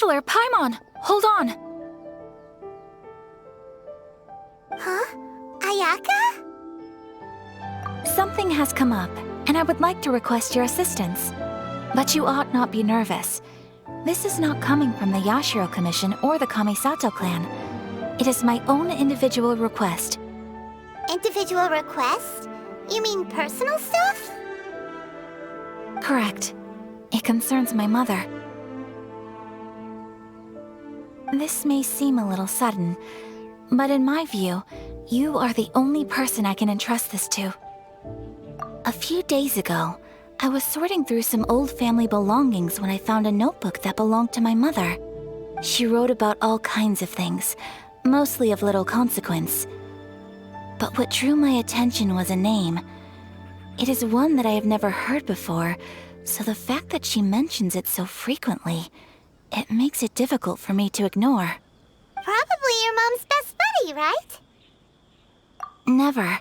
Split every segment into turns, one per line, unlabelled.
Traveler, Paimon! Hold on!
Huh? Ayaka?
Something has come up, and I would like to request your assistance. But you ought not be nervous. This is not coming from the Yashiro Commission or the Kamisato clan. It is my own individual request.
Individual request? You mean personal stuff?
Correct. It concerns my mother. This may seem a little sudden, but in my view, you are the only person I can entrust this to. A few days ago, I was sorting through some old family belongings when I found a notebook that belonged to my mother. She wrote about all kinds of things, mostly of little consequence. But what drew my attention was a name. It is one that I have never heard before, so the fact that she mentions it so frequently, it makes it difficult for me to ignore.
Probably your mom's best buddy, right?
Never.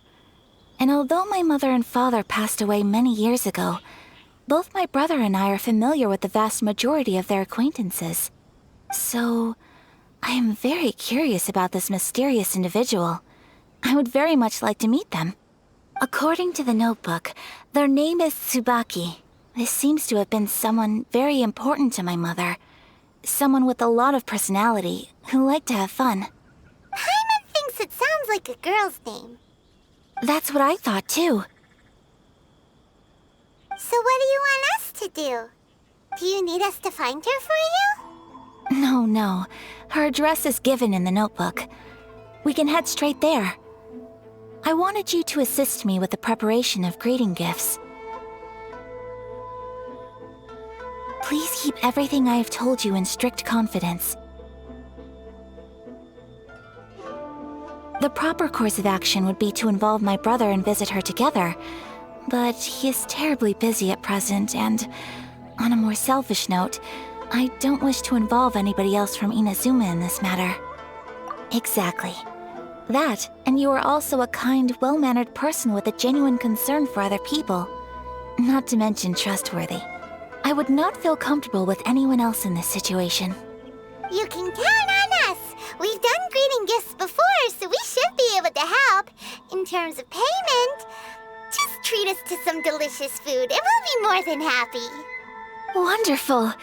And although my mother and father passed away many years ago, both my brother and I are familiar with the vast majority of their acquaintances. So, I am very curious about this mysterious individual. I would very much like to meet them. According to the notebook, their name is Tsubaki. This seems to have been someone very important to my mother. Someone with a lot of personality, who liked to have fun.
Paimon thinks it sounds like a girl's name.
That's what I thought too.
So what do you want us to do? Do you need us to find her for you?
No. Her address is given in the notebook. We can head straight there. I wanted you to assist me with the preparation of greeting gifts. Please keep everything I have told you in strict confidence. The proper course of action would be to involve my brother and visit her together, but he is terribly busy at present, and on a more selfish note, I don't wish to involve anybody else from Inazuma in this matter. Exactly. That, and you are also a kind, well-mannered person with a genuine concern for other people. Not to mention trustworthy. I would not feel comfortable with anyone else in this situation.
You can count on us! We've done greeting gifts before, so we should be able to help. In terms of payment, just treat us to some delicious food and we'll be more than happy.
Wonderful!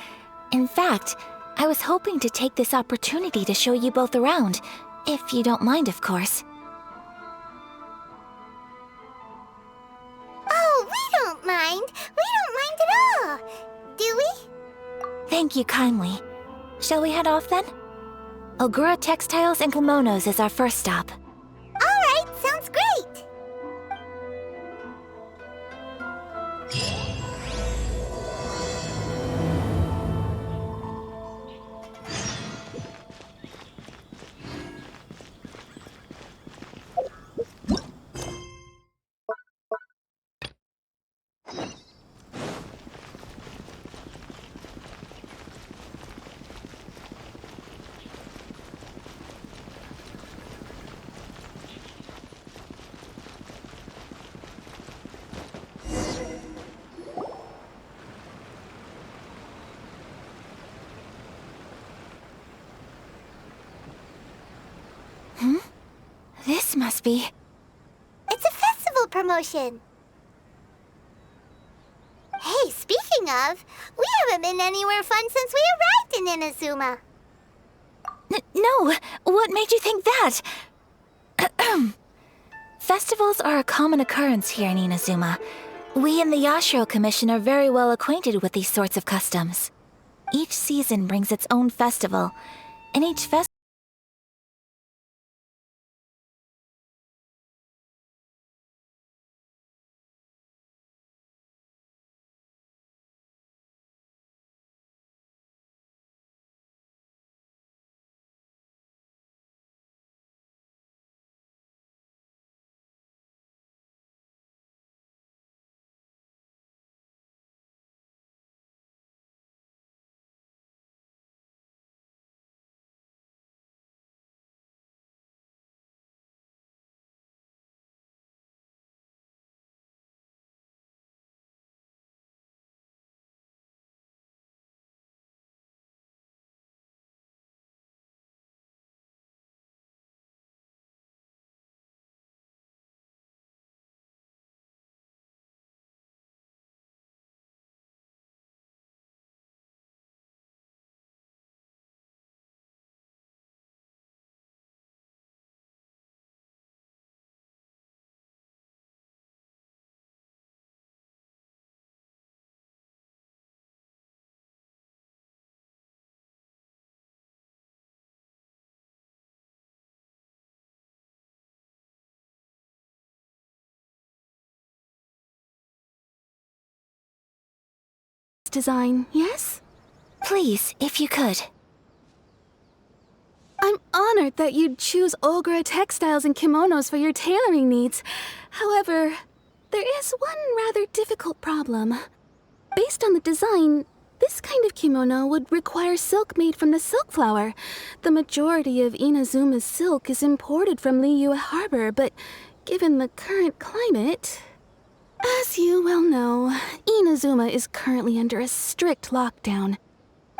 In fact, I was hoping to take this opportunity to show you both around, if you don't mind, of course.
Oh, we don't mind. We don't mind at all. Do we?
Thank you kindly. Shall we head off then? Ogura Textiles and Kimonos is our first stop.
All right, sounds great.
This must be...
It's a festival promotion. Hey, speaking of, we haven't been anywhere fun since we arrived in Inazuma.
No! What made you think that? Festivals are a common occurrence here in Inazuma. We in the Yashiro Commission are very well acquainted with these sorts of customs. Each season brings its own festival, and each festival
design, yes?
Please, if you could.
I'm honored that you'd choose Ogura textiles and kimonos for your tailoring needs. However, there is one rather difficult problem. Based on the design, this kind of kimono would require silk made from the silk flower. The majority of Inazuma's silk is imported from Liyue Harbor, but given the current climate... As you well know, Inazuma is currently under a strict lockdown.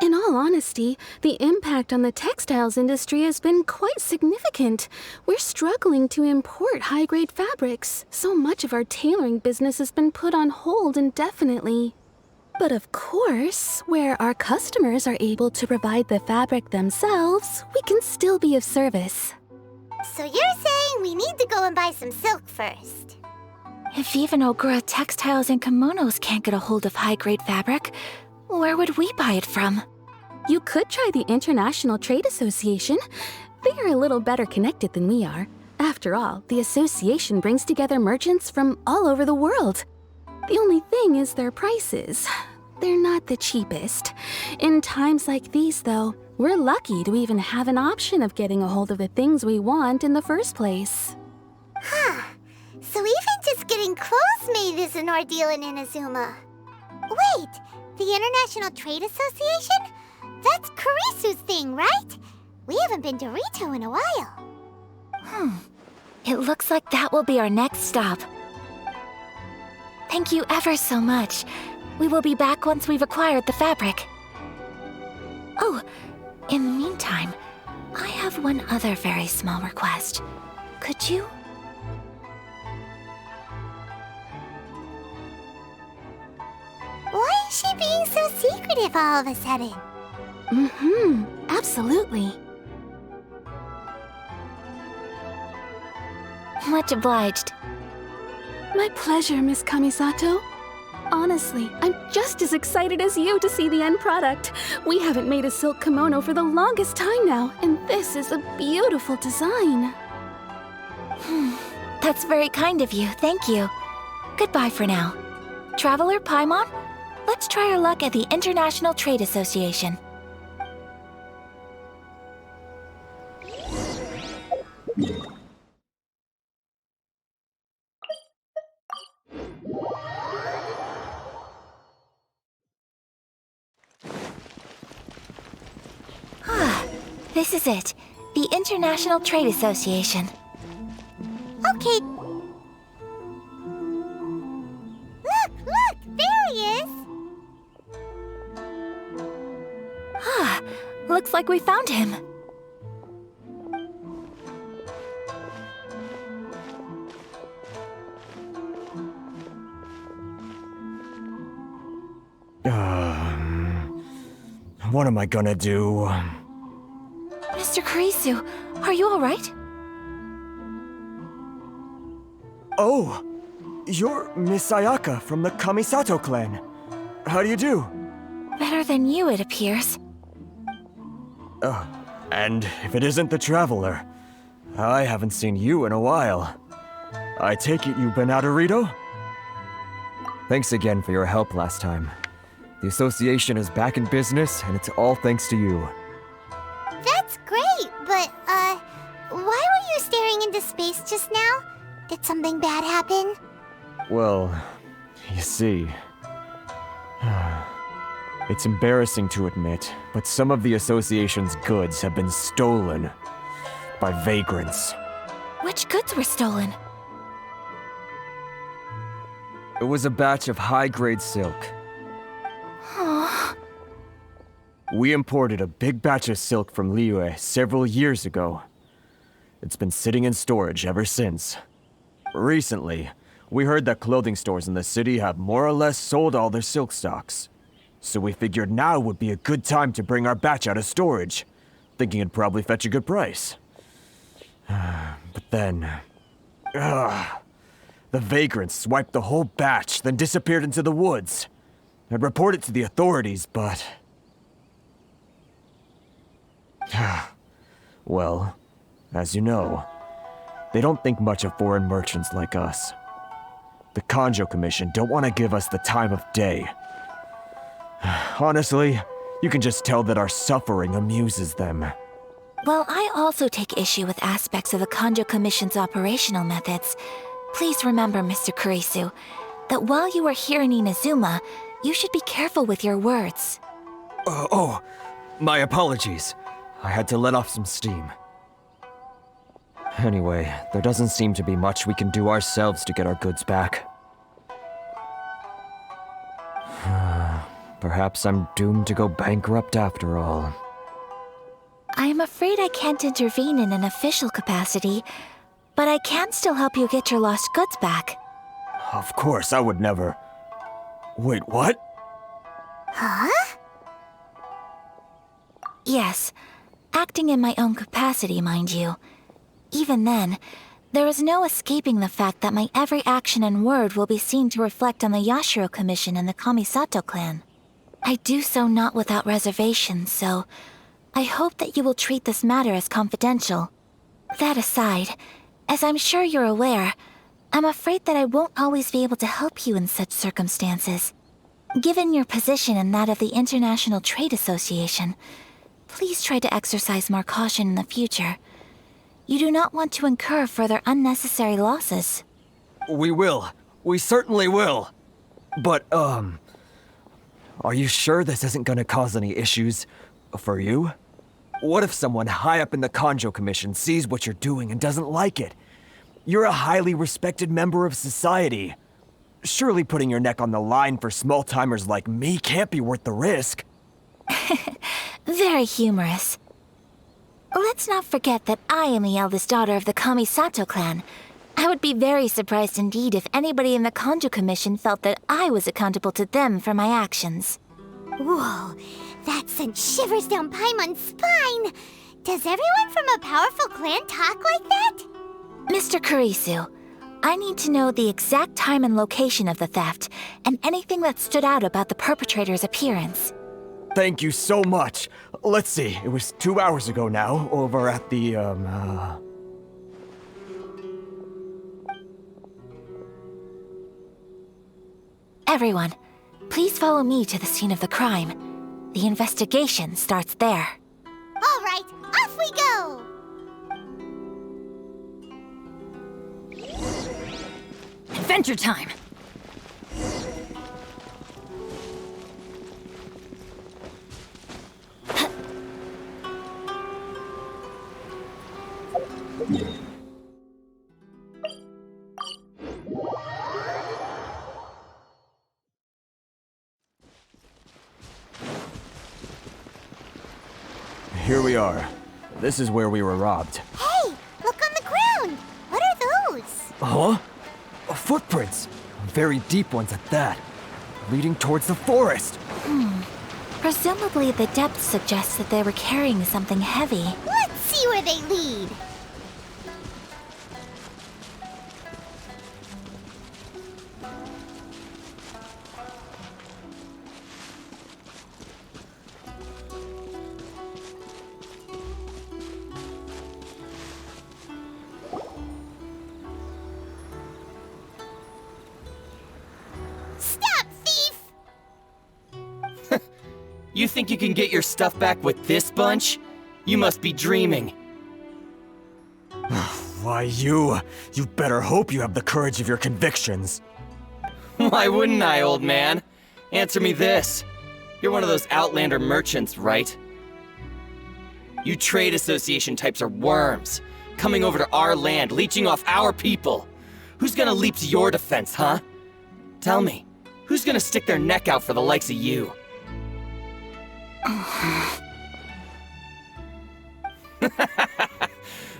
In all honesty, the impact on the textiles industry has been quite significant. We're struggling to import high-grade fabrics. So much of our tailoring business has been put on hold indefinitely. But of course, where our customers are able to provide the fabric themselves, we can still be of service.
So you're saying we need to go and buy some silk first?
If even Ogura textiles and kimonos can't get a hold of high-grade fabric, where would we buy it from?
You could try the International Trade Association. They are a little better connected than we are. After all, the association brings together merchants from all over the world. The only thing is their prices. They're not the cheapest. In times like these, though, we're lucky to even have an option of getting a hold of the things we want in the first place.
Huh. So even just getting clothes made is an ordeal in Inazuma. Wait, the International Trade Association? That's Kurisu's thing, right? We haven't been to Rito in a while.
It looks like that will be our next stop. Thank you ever so much. We will be back once we've acquired the fabric. Oh, in the meantime, I have one other very small request. Could you?
Why is she being so secretive all of a sudden?
Absolutely.
Much obliged.
My pleasure, Miss Kamisato. Honestly, I'm just as excited as you to see the end product. We haven't made a silk kimono for the longest time now, and this is a beautiful design.
That's very kind of you, thank you. Goodbye for now. Traveler Paimon, let's try our luck at the International Trade Association. This is it. The International Trade Association.
Okay. Look! There he is!
Looks like we found him.
What am I gonna do?
Mr. Kurisu, are you all right?
Oh! You're Miss Ayaka from the Kamisato clan. How do you do?
Better than you, it appears.
And if it isn't the Traveler, I haven't seen you in a while. I take it you've been out of Rito? Thanks again for your help last time. The association is back in business, and it's all thanks to you.
That's great, but, why were you staring into space just now? Did something bad happen?
Well, you see... It's embarrassing to admit, but some of the association's goods have been stolen by vagrants.
Which goods were stolen?
It was a batch of high-grade silk. We imported a big batch of silk from Liyue several years ago. It's been sitting in storage ever since. Recently, we heard that clothing stores in the city have more or less sold all their silk stocks. So we figured now would be a good time to bring our batch out of storage, thinking it'd probably fetch a good price. But then... the vagrants swiped the whole batch, then disappeared into the woods. I'd report it to the authorities, but... Well, as you know, they don't think much of foreign merchants like us. The Kanjo Commission don't want to give us the time of day. Honestly, you can just tell that our suffering amuses them.
Well, I also take issue with aspects of the Kanjo Commission's operational methods. Please remember, Mr. Kurisu, that while you are here in Inazuma, you should be careful with your words.
Oh, my apologies. I had to let off some steam. Anyway, there doesn't seem to be much we can do ourselves to get our goods back. Perhaps I'm doomed to go bankrupt after all.
I am afraid I can't intervene in an official capacity, but I can still help you get your lost goods back.
Of course, I would never... Wait, what?
Huh?
Yes, acting in my own capacity, mind you. Even then, there is no escaping the fact that my every action and word will be seen to reflect on the Yashiro Commission and the Kamisato clan. I do so not without reservation, so I hope that you will treat this matter as confidential. That aside, as I'm sure you're aware, I'm afraid that I won't always be able to help you in such circumstances. Given your position and that of the International Trade Association, please try to exercise more caution in the future. You do not want to incur further unnecessary losses.
We will. We certainly will. But, are you sure this isn't gonna cause any issues for you? What if someone high up in the Kanjo Commission sees what you're doing and doesn't like it? You're a highly respected member of society. Surely putting your neck on the line for small-timers like me can't be worth the risk.
Very humorous. Let's not forget that I am the eldest daughter of the Kamisato clan. I would be very surprised indeed if anybody in the Kanjo Commission felt that I was accountable to them for my actions.
Whoa, that sent shivers down Paimon's spine. Does everyone from a powerful clan talk like that?
Mr. Kurisu, I need to know the exact time and location of the theft, and anything that stood out about the perpetrator's appearance.
Thank you so much. Let's see, it was 2 hours ago now, over at the,
Everyone, please follow me to the scene of the crime. The investigation starts there.
All right, off we go!
Adventure time!
Here we are. This is where we were robbed.
Hey, look on the ground! What are those?
Huh? Footprints. Very deep ones at that. Leading towards the forest.
Presumably the depth suggests that they were carrying something heavy.
Let's see where they lead. Stop, thief!
You think you can get your stuff back with this bunch? You must be dreaming.
Why, you better hope you have the courage of your convictions.
Why wouldn't I, old man? Answer me this. You're one of those Outlander merchants, right? You trade association types are worms, coming over to our land, leeching off our people. Who's gonna leap to your defense, huh? Tell me, who's gonna stick their neck out for the likes of you?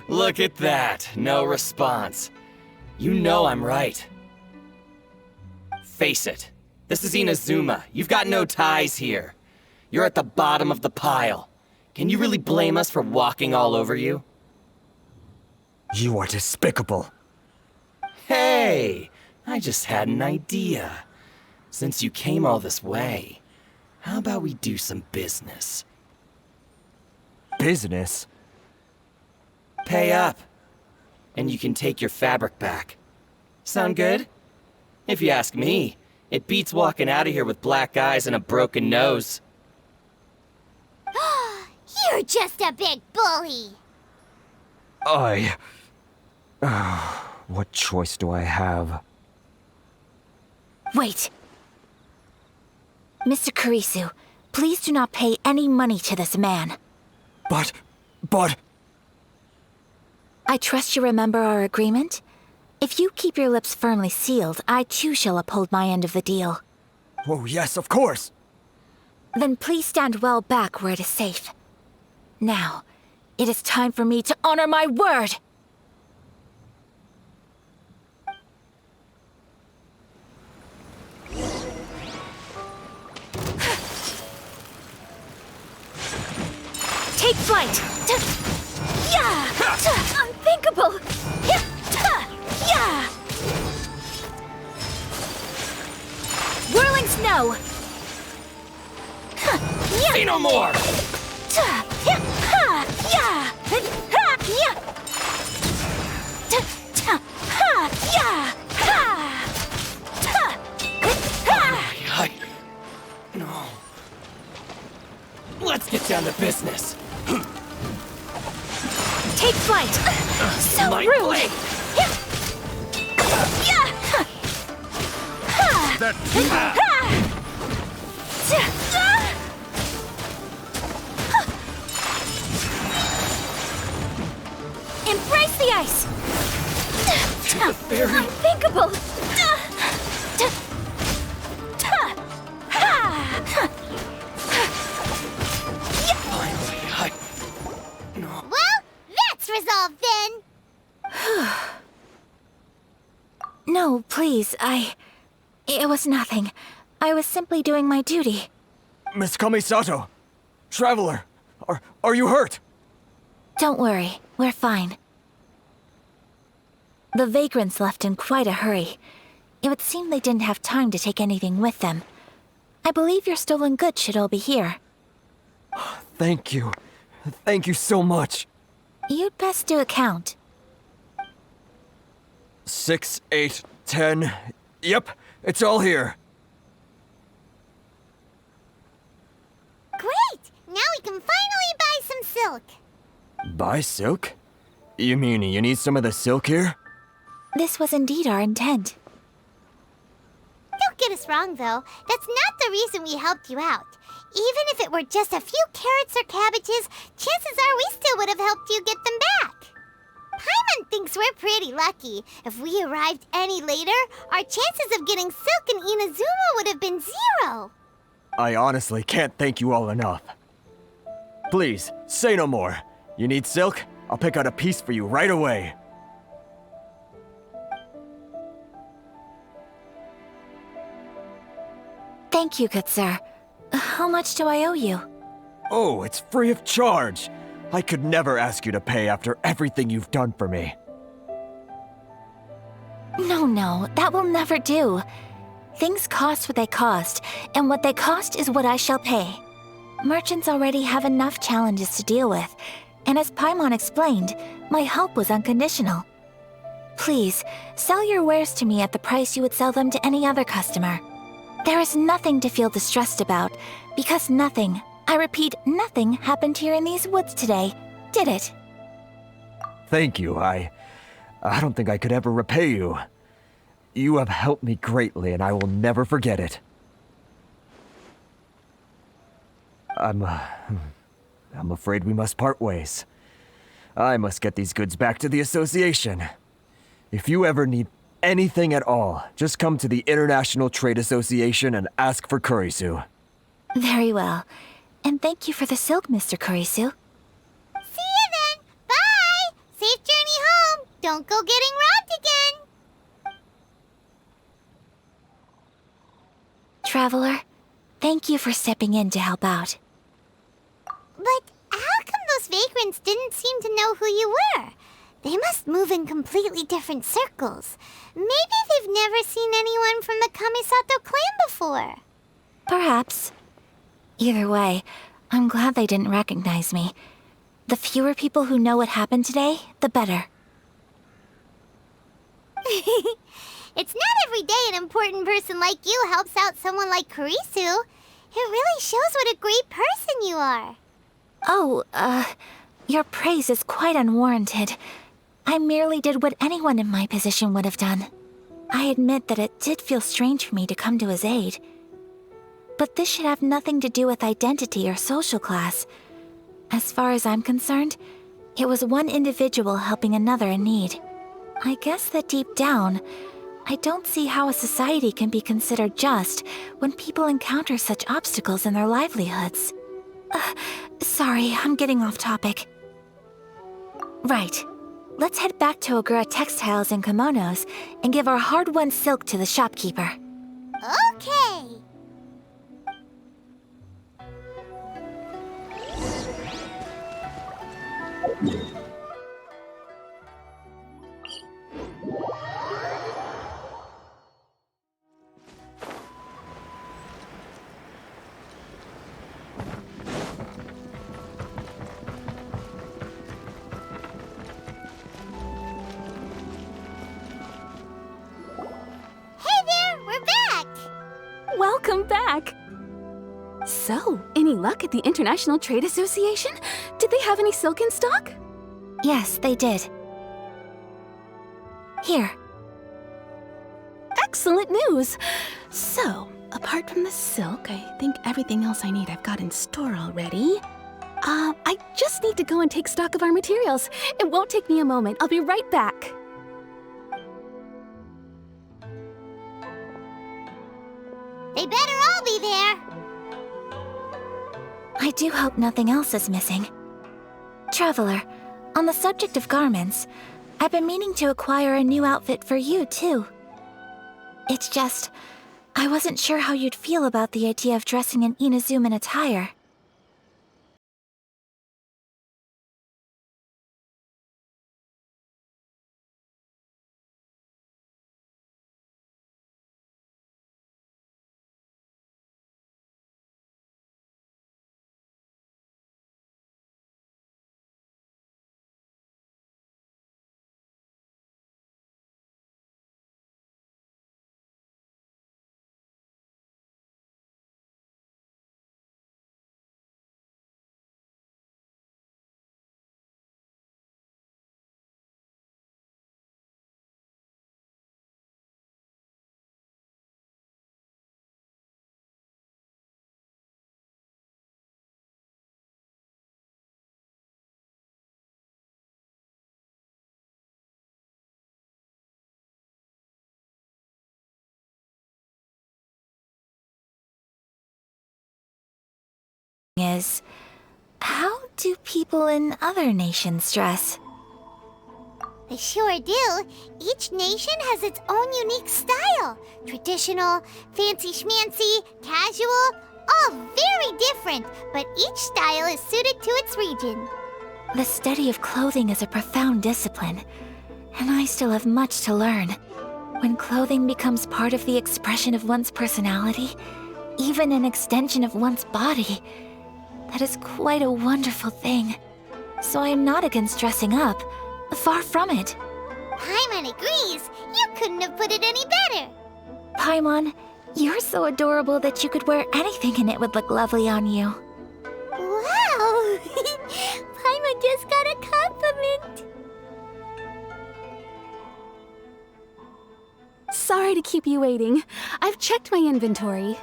Look at that, no response. You know I'm right. Face it, this is Inazuma. You've got no ties here. You're at the bottom of the pile. Can you really blame us for walking all over you?
You are despicable.
Hey, I just had an idea. Since you came all this way, how about we do some business?
Business?
Pay up, and you can take your fabric back. Sound good? If you ask me, It beats walking out of here with black eyes and a broken nose.
You're just a big bully.
What choice do I have?
Wait. Mr. Kurisu, please do not pay any money to this man.
But...
I trust you remember our agreement? If you keep your lips firmly sealed, I too shall uphold my end of the deal.
Oh, yes, of course!
Then please stand well back where it is safe. Now, it is time for me to honor my word! Take flight! Yeah! Unthinkable! Yeah! Whirling snow!
Say no more! No. Let's get down to business.
Take flight! So
My
rude!
blade.
Embrace the ice!
Very
Unthinkable!
finally, no.
Well, that's resolved then.
No, please, It was nothing. I was simply doing my duty.
Miss Kamisato! Traveler! Are you hurt?
Don't worry, we're fine. The vagrants left in quite a hurry. It would seem they didn't have time to take anything with them. I believe your stolen goods should all be here.
Thank you. Thank you so much.
You'd best do a count.
6, 8, 10. Yep, it's all here.
Great! Now we can finally buy some silk.
Buy silk? You mean you need some of the silk here?
This was indeed our intent.
Don't get us wrong, though. That's not the reason we helped you out. Even if it were just a few carrots or cabbages, chances are we still would have helped you get them back. Paimon thinks we're pretty lucky. If we arrived any later, our chances of getting silk in Inazuma would have been 0.
I honestly can't thank you all enough. Please, say no more. You need silk? I'll pick out a piece for you right away.
Thank you, good sir. How much do I owe you?
Oh, it's free of charge. I could never ask you to pay after everything you've done for me.
No, that will never do. Things cost what they cost, and what they cost is what I shall pay. Merchants already have enough challenges to deal with, and as Paimon explained, my help was unconditional. Please, sell your wares to me at the price you would sell them to any other customer. There is nothing to feel distressed about, because nothing, I repeat, nothing happened here in these woods today, did it?
Thank you. I don't think I could ever repay you. You have helped me greatly, and I will never forget it. I'm afraid we must part ways. I must get these goods back to the association. If you ever need anything at all, just come to the International Trade Association and ask for Kurisu.
Very well. And thank you for the silk, Mr. Kurisu.
See you then. Bye. Safe journey home. Don't go getting robbed again.
Traveler, thank you for stepping in to help out.
But how come those vagrants didn't seem to know who you were? They must move in completely different circles. Maybe they've never seen anyone from the Kamisato clan before.
Perhaps. Either way, I'm glad they didn't recognize me. The fewer people who know what happened today, the better.
It's not every day an important person like you helps out someone like Kurisu. It really shows what a great person you are.
Oh, your praise is quite unwarranted. I merely did what anyone in my position would have done. I admit that it did feel strange for me to come to his aid. But this should have nothing to do with identity or social class. As far as I'm concerned, it was one individual helping another in need. I guess that deep down, I don't see how a society can be considered just when people encounter such obstacles in their livelihoods. Sorry, I'm getting off topic. Right. Let's head back to Ogura Textiles and Kimonos and give our hard-won silk to the shopkeeper.
Okay. Hey there, we're back.
Welcome back! So, any luck at the International Trade Association? Did they have any silk in stock?
Yes, they did. Here.
Excellent news! So, apart from the silk, I think everything else I need I've got in store already. I just need to go and take stock of our materials. It won't take me a moment. I'll be right back.
They better all be there.
I do hope nothing else is missing. Traveler, on the subject of garments, I've been meaning to acquire a new outfit for you, too. It's just, I wasn't sure how you'd feel about the idea of dressing in Inazuman attire. Is, how do people in other nations dress?
They sure do. Each nation has its own unique style. Traditional, fancy schmancy, casual, all very different, but each style is suited to its region.
The study of clothing is a profound discipline, and I still have much to learn. When clothing becomes part of the expression of one's personality, even an extension of one's body, that is quite a wonderful thing. So I am not against dressing up. Far from it.
Paimon agrees. You couldn't have put it any better.
Paimon, you're so adorable that you could wear anything and it would look lovely on you.
Wow! Paimon just got a compliment.
Sorry to keep you waiting. I've checked my inventory.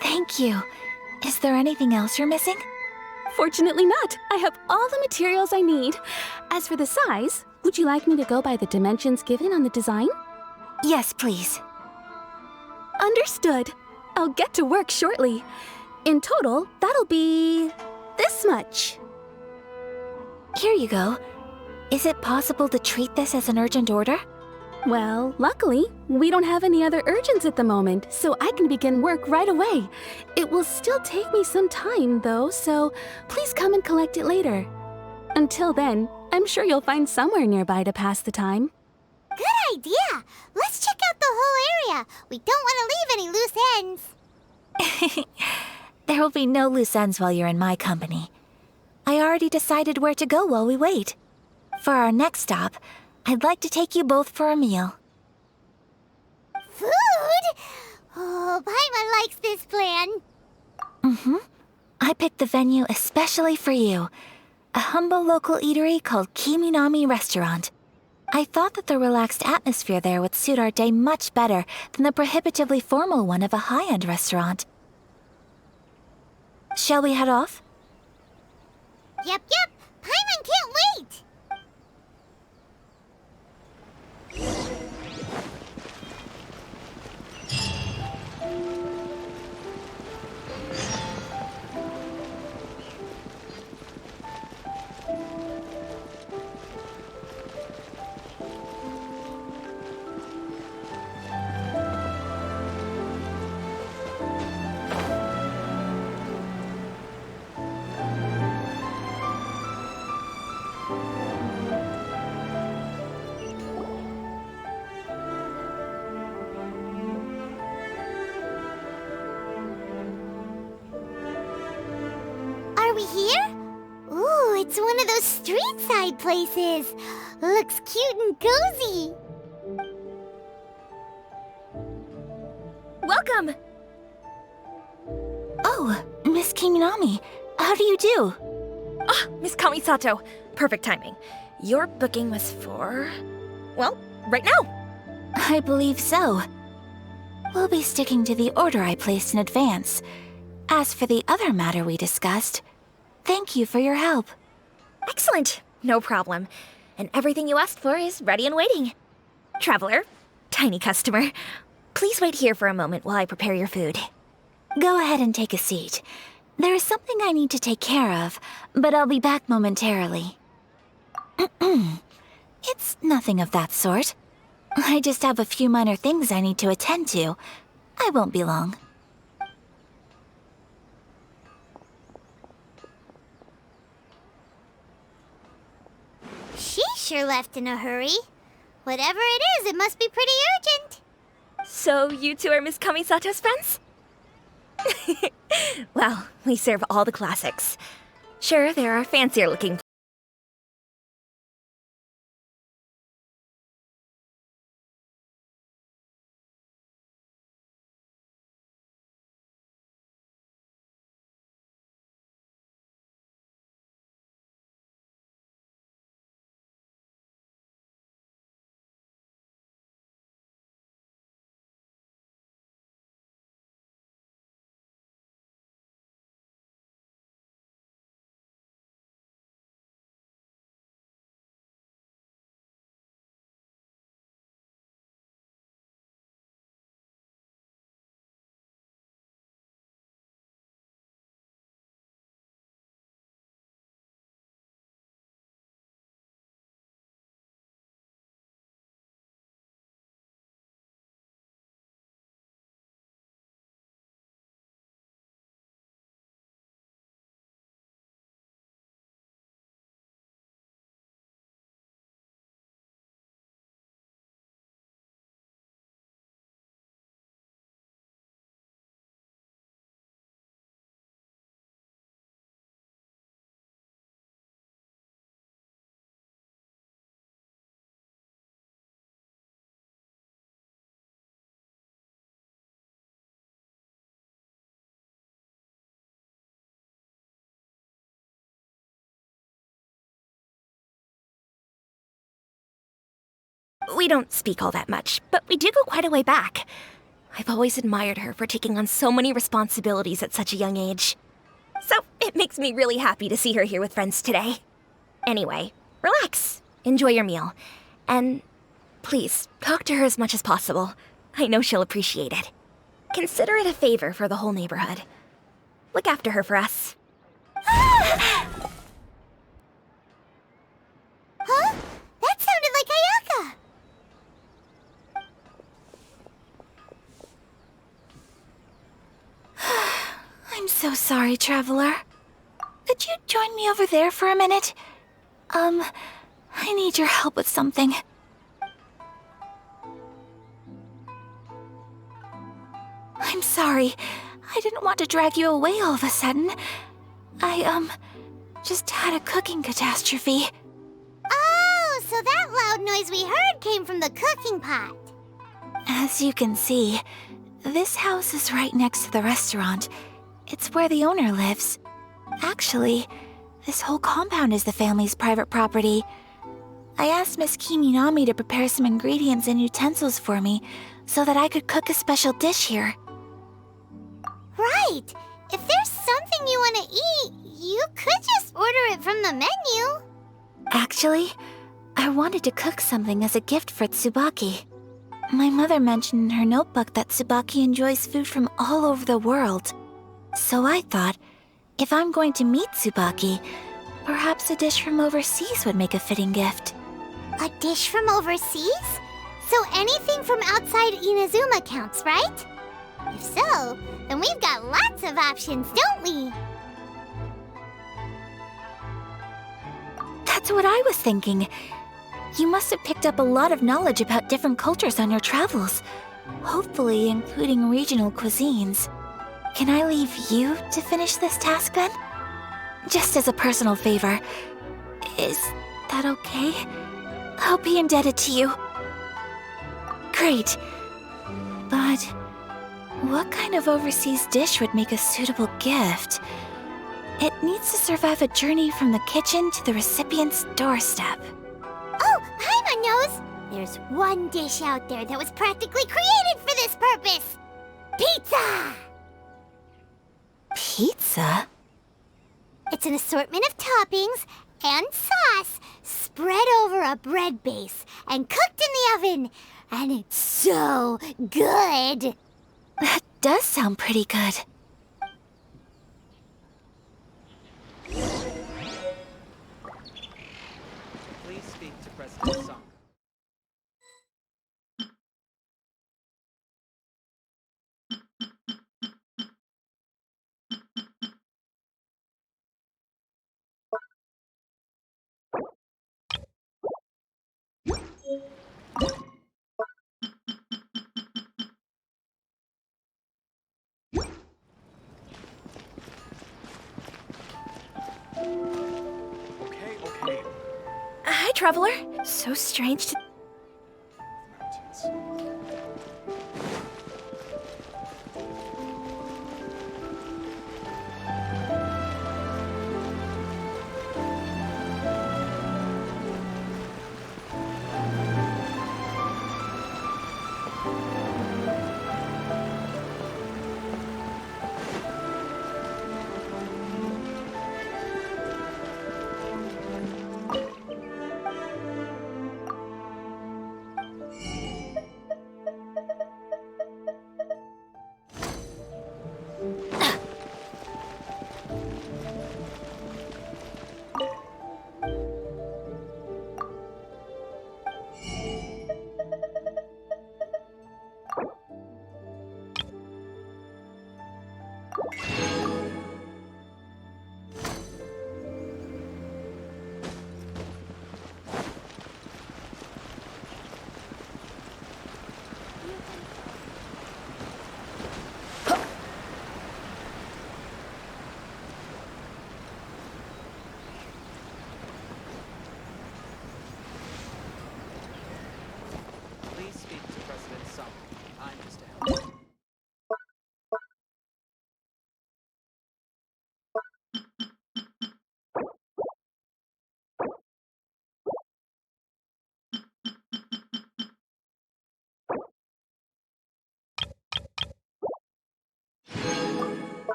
Thank you. Is there anything else you're missing?
Fortunately not. I have all the materials I need. As for the size, would you like me to go by the dimensions given on the design?
Yes, please.
Understood. I'll get to work shortly. In total, that'll be this much.
Here you go. Is it possible to treat this as an urgent order?
Well, luckily, we don't have any other urgents at the moment, so I can begin work right away. It will still take me some time, though, so please come and collect it later. Until then, I'm sure you'll find somewhere nearby to pass the time.
Good idea. Let's check out the whole area. We don't want to leave any loose ends.
There will be no loose ends while you're in my company. I already decided where to go while we wait. For our next stop, I'd like to take you both for a meal.
Oh, Paimon likes this plan.
I picked the venue especially for you. A humble local eatery called Kiminami Restaurant. I thought that the relaxed atmosphere there would suit our day much better than the prohibitively formal one of a high-end restaurant. Shall we head off?
Yep. Paimon can't wait. Are we here? Ooh, it's one of those street side places. Looks cute and cozy.
Welcome!
Oh, Miss Kiminami, how do you do?
Ah, Miss Kamisato. Perfect timing. Your booking was for... well, right now.
I believe so. We'll be sticking to the order I placed in advance. As for the other matter we discussed, thank you for your help.
Excellent. No problem. And everything you asked for is ready and waiting. Traveler, tiny customer, please wait here for a moment while I prepare your food.
Go ahead and take a seat. There is something I need to take care of, but I'll be back momentarily. It's nothing of that sort. I just have a few minor things I need to attend to. I won't be long.
She sure left in a hurry. Whatever it is, it must be pretty urgent.
So you two are Miss Kamisato's friends? Well, we serve all the classics. Sure, there are fancier looking. We don't speak all that much, but we do go quite a way back. I've always admired her for taking on so many responsibilities at such a young age. So it makes me really happy to see her here with friends today. Anyway, relax, enjoy your meal, and please, talk to her as much as possible. I know she'll appreciate it. Consider it a favor for the whole neighborhood. Look after her for us.
Huh? That sounded like Ayaka!
I'm so sorry, Traveler. Could you join me over there for a minute? I need your help with something. I'm sorry. I didn't want to drag you away all of a sudden. I, just had a cooking catastrophe.
Oh, so that loud noise we heard came from the cooking pot.
As you can see, This house is right next to the restaurant. It's where the owner lives. Actually, this whole compound is the family's private property. I asked Miss Kiminami to prepare some ingredients and utensils for me so that I could cook a special dish here.
Right! If there's something you want to eat, you could just order it from the menu.
Actually, I wanted to cook something as a gift for Tsubaki. My mother mentioned in her notebook that Tsubaki enjoys food from all over the world. So I thought, if I'm going to meet Tsubaki, perhaps a dish from overseas would make a fitting gift.
A dish from overseas? So anything from outside Inazuma counts, right? If so, then we've got lots of options, don't we?
That's what I was thinking. You must have picked up a lot of knowledge about different cultures on your travels, hopefully including regional cuisines. Can I leave you to finish this task then? Just as a personal favor. Is that okay? I'll be indebted to you. Great. But what kind of overseas dish would make a suitable gift? It needs to survive a journey from the kitchen to the recipient's doorstep.
Oh, Paimon knows! There's one dish out there that was practically created for this purpose! Pizza!
Pizza?
It's an assortment of toppings and sauce spread over a bread base and cooked in the oven. And it's so good!
That does sound pretty good.
Please speak to President Song.
Okay.
Hi, Traveler. So strange to...
Mountains.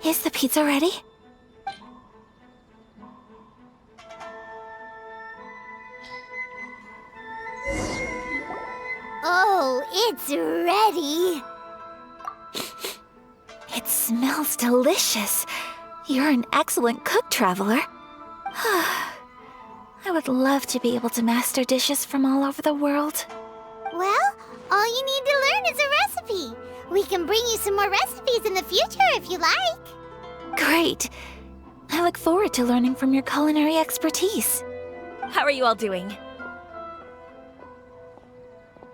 Is the pizza ready?
Oh, it's ready.
It smells delicious. You're an excellent cook, Traveler. I would love to be able to master dishes from all over the world.
Well, all you need to learn is a recipe. We can bring you some more recipes in the future if you like.
Great. I look forward to learning from your culinary expertise.
How are you all doing?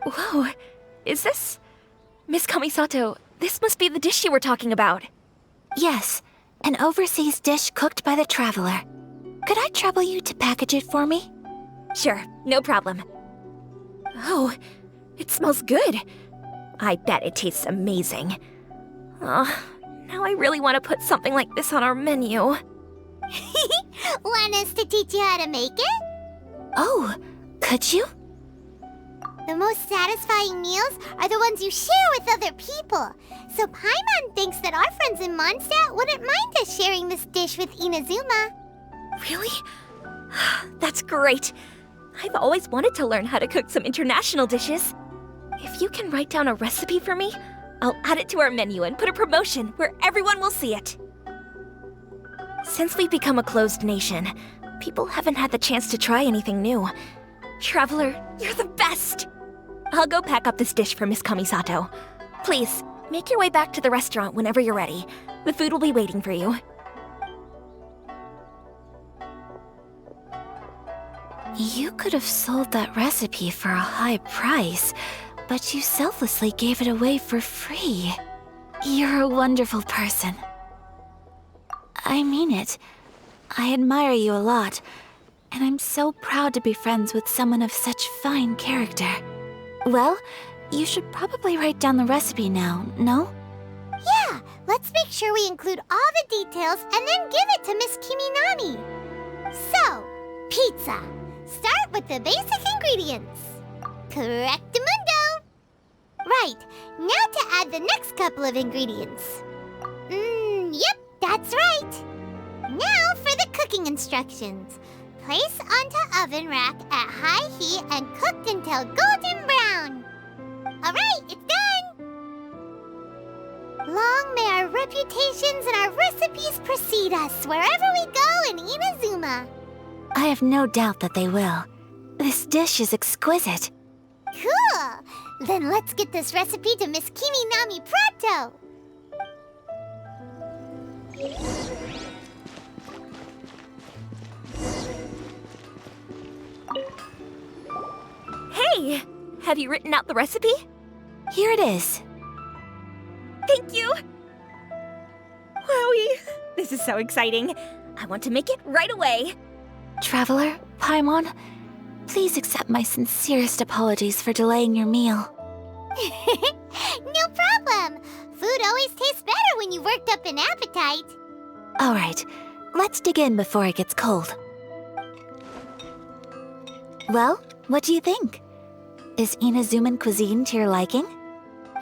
Whoa, is this... Miss Kamisato, this must be the dish you were talking about.
Yes, an overseas dish cooked by the Traveler. Could I trouble you to package it for me?
Sure, no problem. Oh, it smells good. I bet it tastes amazing. Now I really want to put something like this on our menu.
Want us to teach you how to make it?
Oh, could you?
The most satisfying meals are the ones you share with other people. So Paimon thinks that our friends in Mondstadt wouldn't mind us sharing this dish with Inazuma.
Really? That's great. I've always wanted to learn how to cook some international dishes. If you can write down a recipe for me, I'll add it to our menu and put a promotion where everyone will see it. Since we've become a closed nation, people haven't had the chance to try anything new. Traveler, you're the best! I'll go pack up this dish for Miss Kamisato. Please, make your way back to the restaurant whenever you're ready. The food will be waiting for you.
You could have sold that recipe for a high price, but you selflessly gave it away for free. You're a wonderful person. I mean it. I admire you a lot, and I'm so proud to be friends with someone of such fine character. Well, you should probably write down the recipe now, no?
Yeah, let's make sure we include all the details and then give it to Miss Kiminami. So, pizza. Start with the basic ingredients. Correctamundo! Right, now to add the next couple of ingredients. Yep, that's right. Now for the cooking instructions. Place onto oven rack at high heat and cooked until golden brown. Alright, it's done! Long may our reputations and our recipes precede us wherever we go in Inazuma.
I have no doubt that they will. This dish is exquisite.
Cool! Then let's get this recipe to Miss Kimi Nami Prato!
Hey! Have you written out the recipe?
Here it is.
Thank you! Wowie! This is so exciting. I want to make it right away.
Traveler, Paimon, please accept my sincerest apologies for delaying your meal.
No problem! Food always tastes better when you've worked up an appetite.
All right, let's dig in before it gets cold. Well, what do you think? Is Inazuman cuisine to your liking?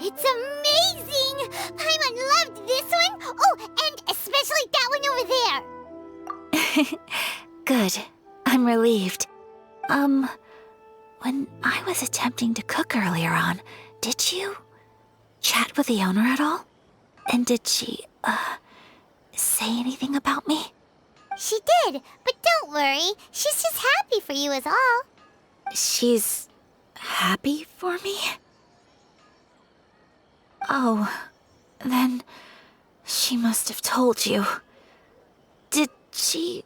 It's amazing! Paimon loved this one! Oh, and especially that one over there!
Good. I'm relieved. When I was attempting to cook earlier on, did you chat with the owner at all? And did she, say anything about me?
She did, but don't worry. She's just happy for you is all.
She's happy for me? Oh, then she must have told you. Did she,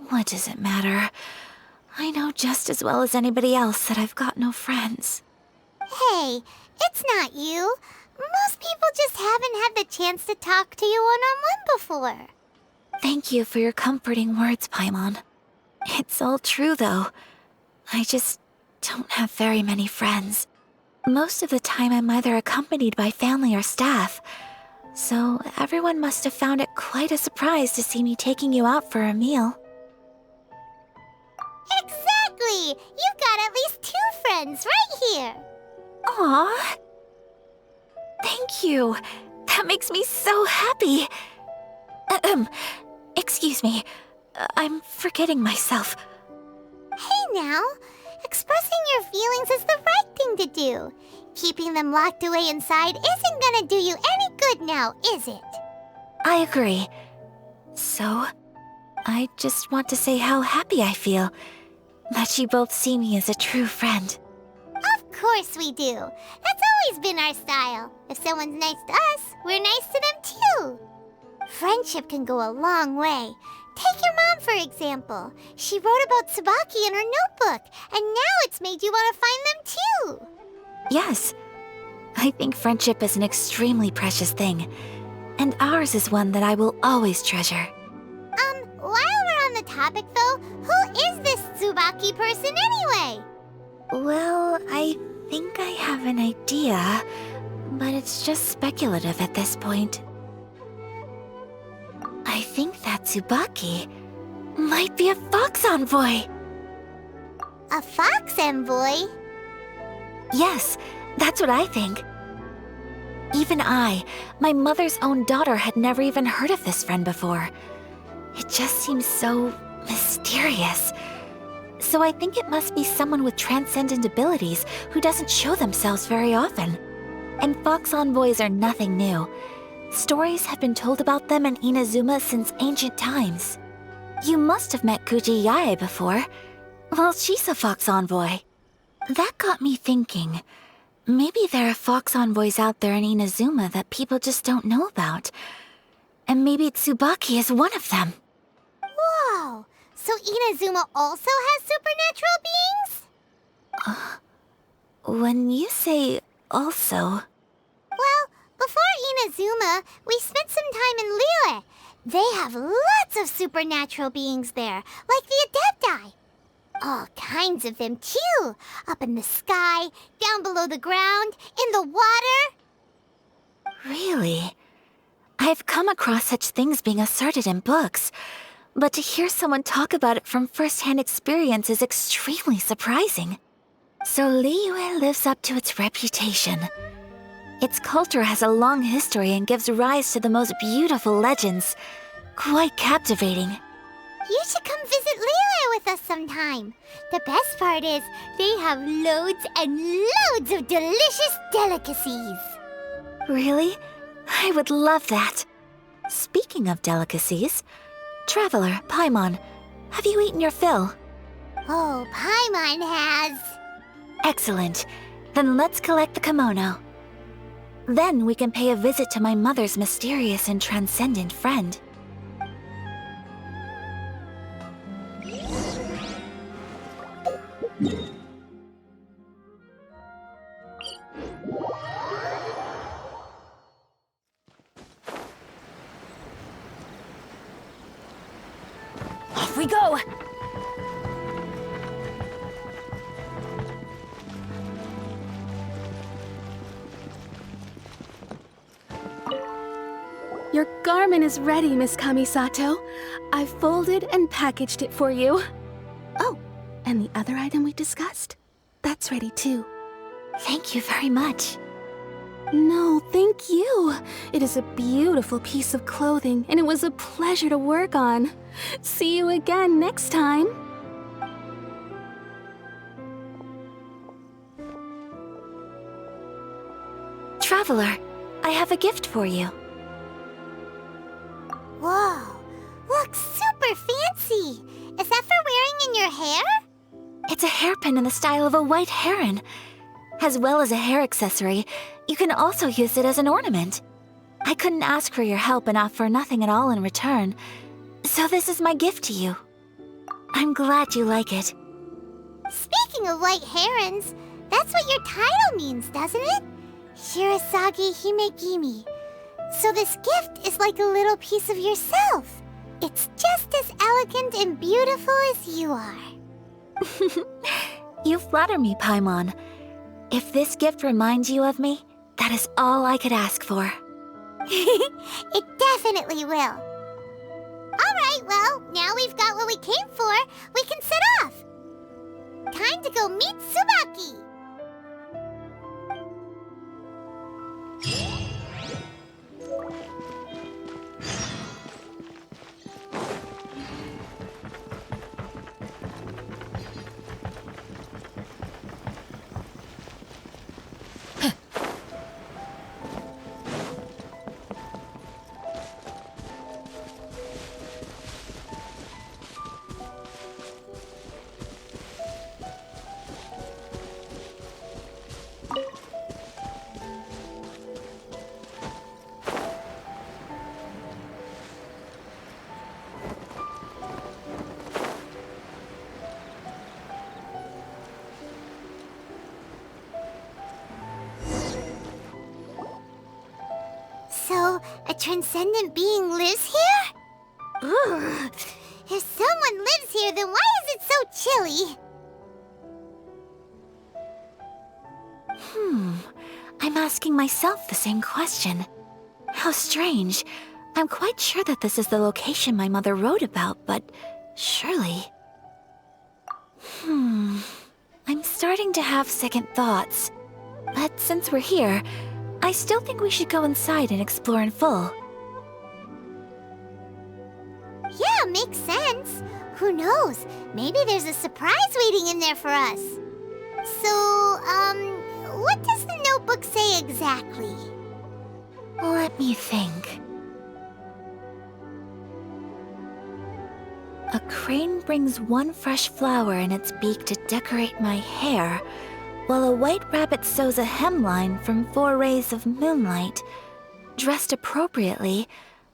what does it matter? I know just as well as anybody else that I've got no friends.
Hey, it's not you. Most people just haven't had the chance to talk to you one-on-one before.
Thank you for your comforting words, Paimon. It's all true, though. I just don't have very many friends. Most of the time I'm either accompanied by family or staff, so everyone must have found it quite a surprise to see me taking you out for a meal.
Exactly! You've got at least 2 friends right here.
Aww. Thank you. That makes me so happy. Excuse me. I'm forgetting myself.
Hey now, expressing your feelings is the right thing to do. Keeping them locked away inside isn't gonna do you any good now, is it?
I agree. So, I just want to say how happy I feel that you both see me as a true friend.
Of course we do. That's always been our style. If someone's nice to us, we're nice to them too. Friendship can go a long way. Take your mom, for example. She wrote about Tsubaki in her notebook, and now it's made you want to find them too.
Yes. I think friendship is an extremely precious thing, and ours is one that I will always treasure.
While we're on the topic though, who is this Tsubaki person anyway?
Well, I think I have an idea, but it's just speculative at this point. I think that Tsubaki might be a fox envoy.
A fox envoy?
Yes, that's what I think. Even I, my mother's own daughter, had never even heard of this friend before. It just seems so mysterious. So I think it must be someone with transcendent abilities who doesn't show themselves very often. And fox envoys are nothing new. Stories have been told about them in Inazuma since ancient times. You must have met Kuji Yae before. Well, she's a fox envoy. That got me thinking. Maybe there are fox envoys out there in Inazuma that people just don't know about. And maybe Tsubaki is one of them.
Whoa! So Inazuma also has supernatural beings?
When you say also...
Well, before Inazuma, we spent some time in Liyue. They have lots of supernatural beings there, like the Adepti. All kinds of them, too. Up in the sky, down below the ground, in the water.
Really? I've come across such things being asserted in books, But to hear someone talk about it from first-hand experience is extremely surprising. So Liyue lives up to its reputation. Its culture has a long history and gives rise to the most beautiful legends. Quite captivating.
You should come visit Liyue with us sometime. The best part is, they have loads and loads of delicious delicacies.
Really? I would love that. Speaking of delicacies, Traveler, Paimon, have you eaten your fill?
Oh, Paimon has.
Excellent. Then let's collect the kimono. Then we can pay a visit to my mother's mysterious and transcendent friend.
Off we go!
Your garment is ready, Miss Kamisato. I've folded and packaged it for you. Oh, and the other item we discussed? That's ready too.
Thank you very much.
No, thank you. It is a beautiful piece of clothing, and it was a pleasure to work on. See you again next time.
Traveler, I have a gift for you.
Whoa, looks super fancy. Is that for wearing in your hair?
It's a hairpin in the style of a white heron. As well as a hair accessory, you can also use it as an ornament. I couldn't ask for your help and offer nothing at all in return, so this is my gift to you. I'm glad you like it.
Speaking of white herons, that's what your title means, doesn't it? Shirasagi Himegimi. So this gift is like a little piece of yourself. It's just as elegant and beautiful as you are.
You flatter me, Paimon. If this gift reminds you of me, that is all I could ask for.
It definitely will. Alright, well, now we've got what we came for, we can set off. Time to go meet Tsubaki. So, a transcendent being lives here? Ugh. If someone lives here, then why is it so chilly?
I'm asking myself the same question. How strange. I'm quite sure that this is the location my mother wrote about, but surely... I'm starting to have second thoughts. But since we're here, I still think we should go inside and explore in full.
Yeah, makes sense. Who knows? Maybe there's a surprise waiting in there for us. So, what does the notebook say exactly?
Let me think. A crane brings one fresh flower in its beak to decorate my hair, while a white rabbit sews a hemline from 4 rays of moonlight. Dressed appropriately,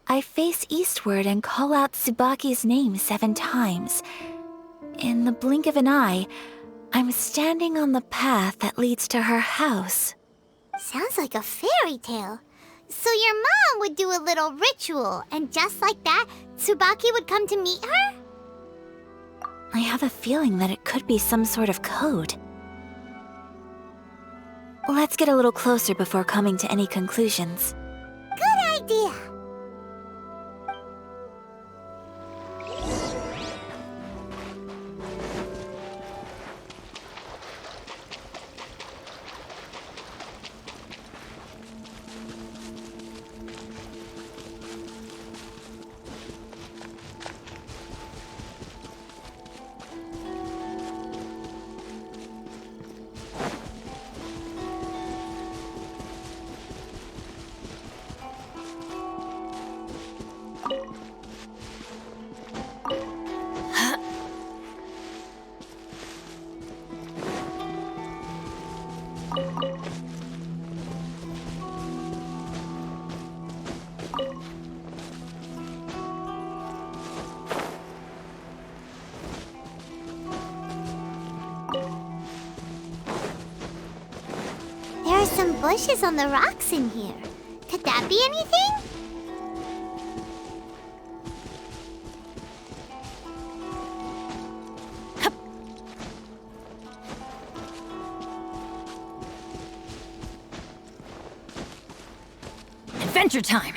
I face eastward and call out Tsubaki's name 7 times. In the blink of an eye, I'm standing on the path that leads to her house.
Sounds like a fairy tale. So your mom would do a little ritual, and just like that, Tsubaki would come to meet her?
I have a feeling that it could be some sort of code. Let's get a little closer before coming to any conclusions.
Good idea. bushes on the rocks in here. Could that be anything?
Adventure time!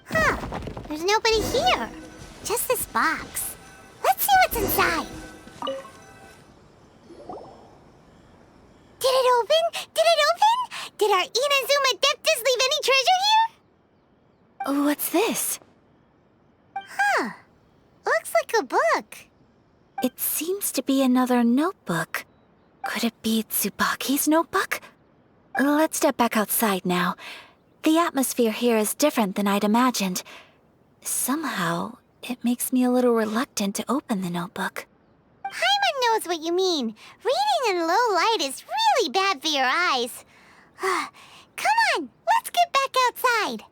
Huh. There's nobody here. Just this box. Let's see what's inside. Did it open? Did it open? Did our Inazuma Adeptus leave any treasure here?
What's this?
Huh. Looks like a book.
It seems to be another notebook. Could it be Tsubaki's notebook? Let's step back outside now. The atmosphere here is different than I'd imagined. Somehow, it makes me a little reluctant to open the notebook.
Paimon knows what you mean. Reading in low light is really bad for your eyes. Come on, let's get back outside.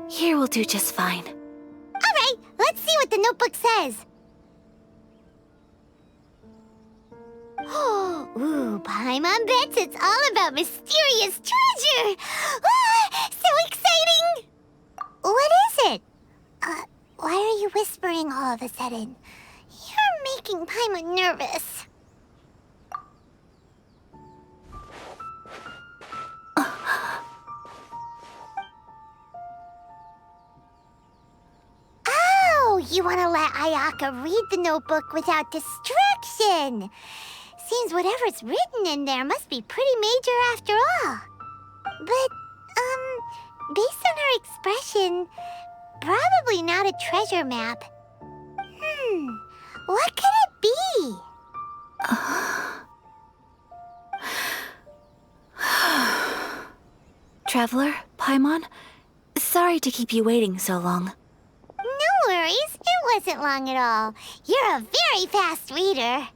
Here will do just fine.
All right, let's see what the notebook says. Ooh, Paimon bets it's all about mysterious treasure. Ah, so exciting! What is it? Why are you whispering all of a sudden? You're making Paimon nervous. You want to let Ayaka read the notebook without distraction. Seems whatever's written in there must be pretty major after all. But, based on her expression, probably not a treasure map. What could it be?
Traveler, Paimon, sorry to keep you waiting so long.
No worries, it wasn't long at all. You're a very fast reader.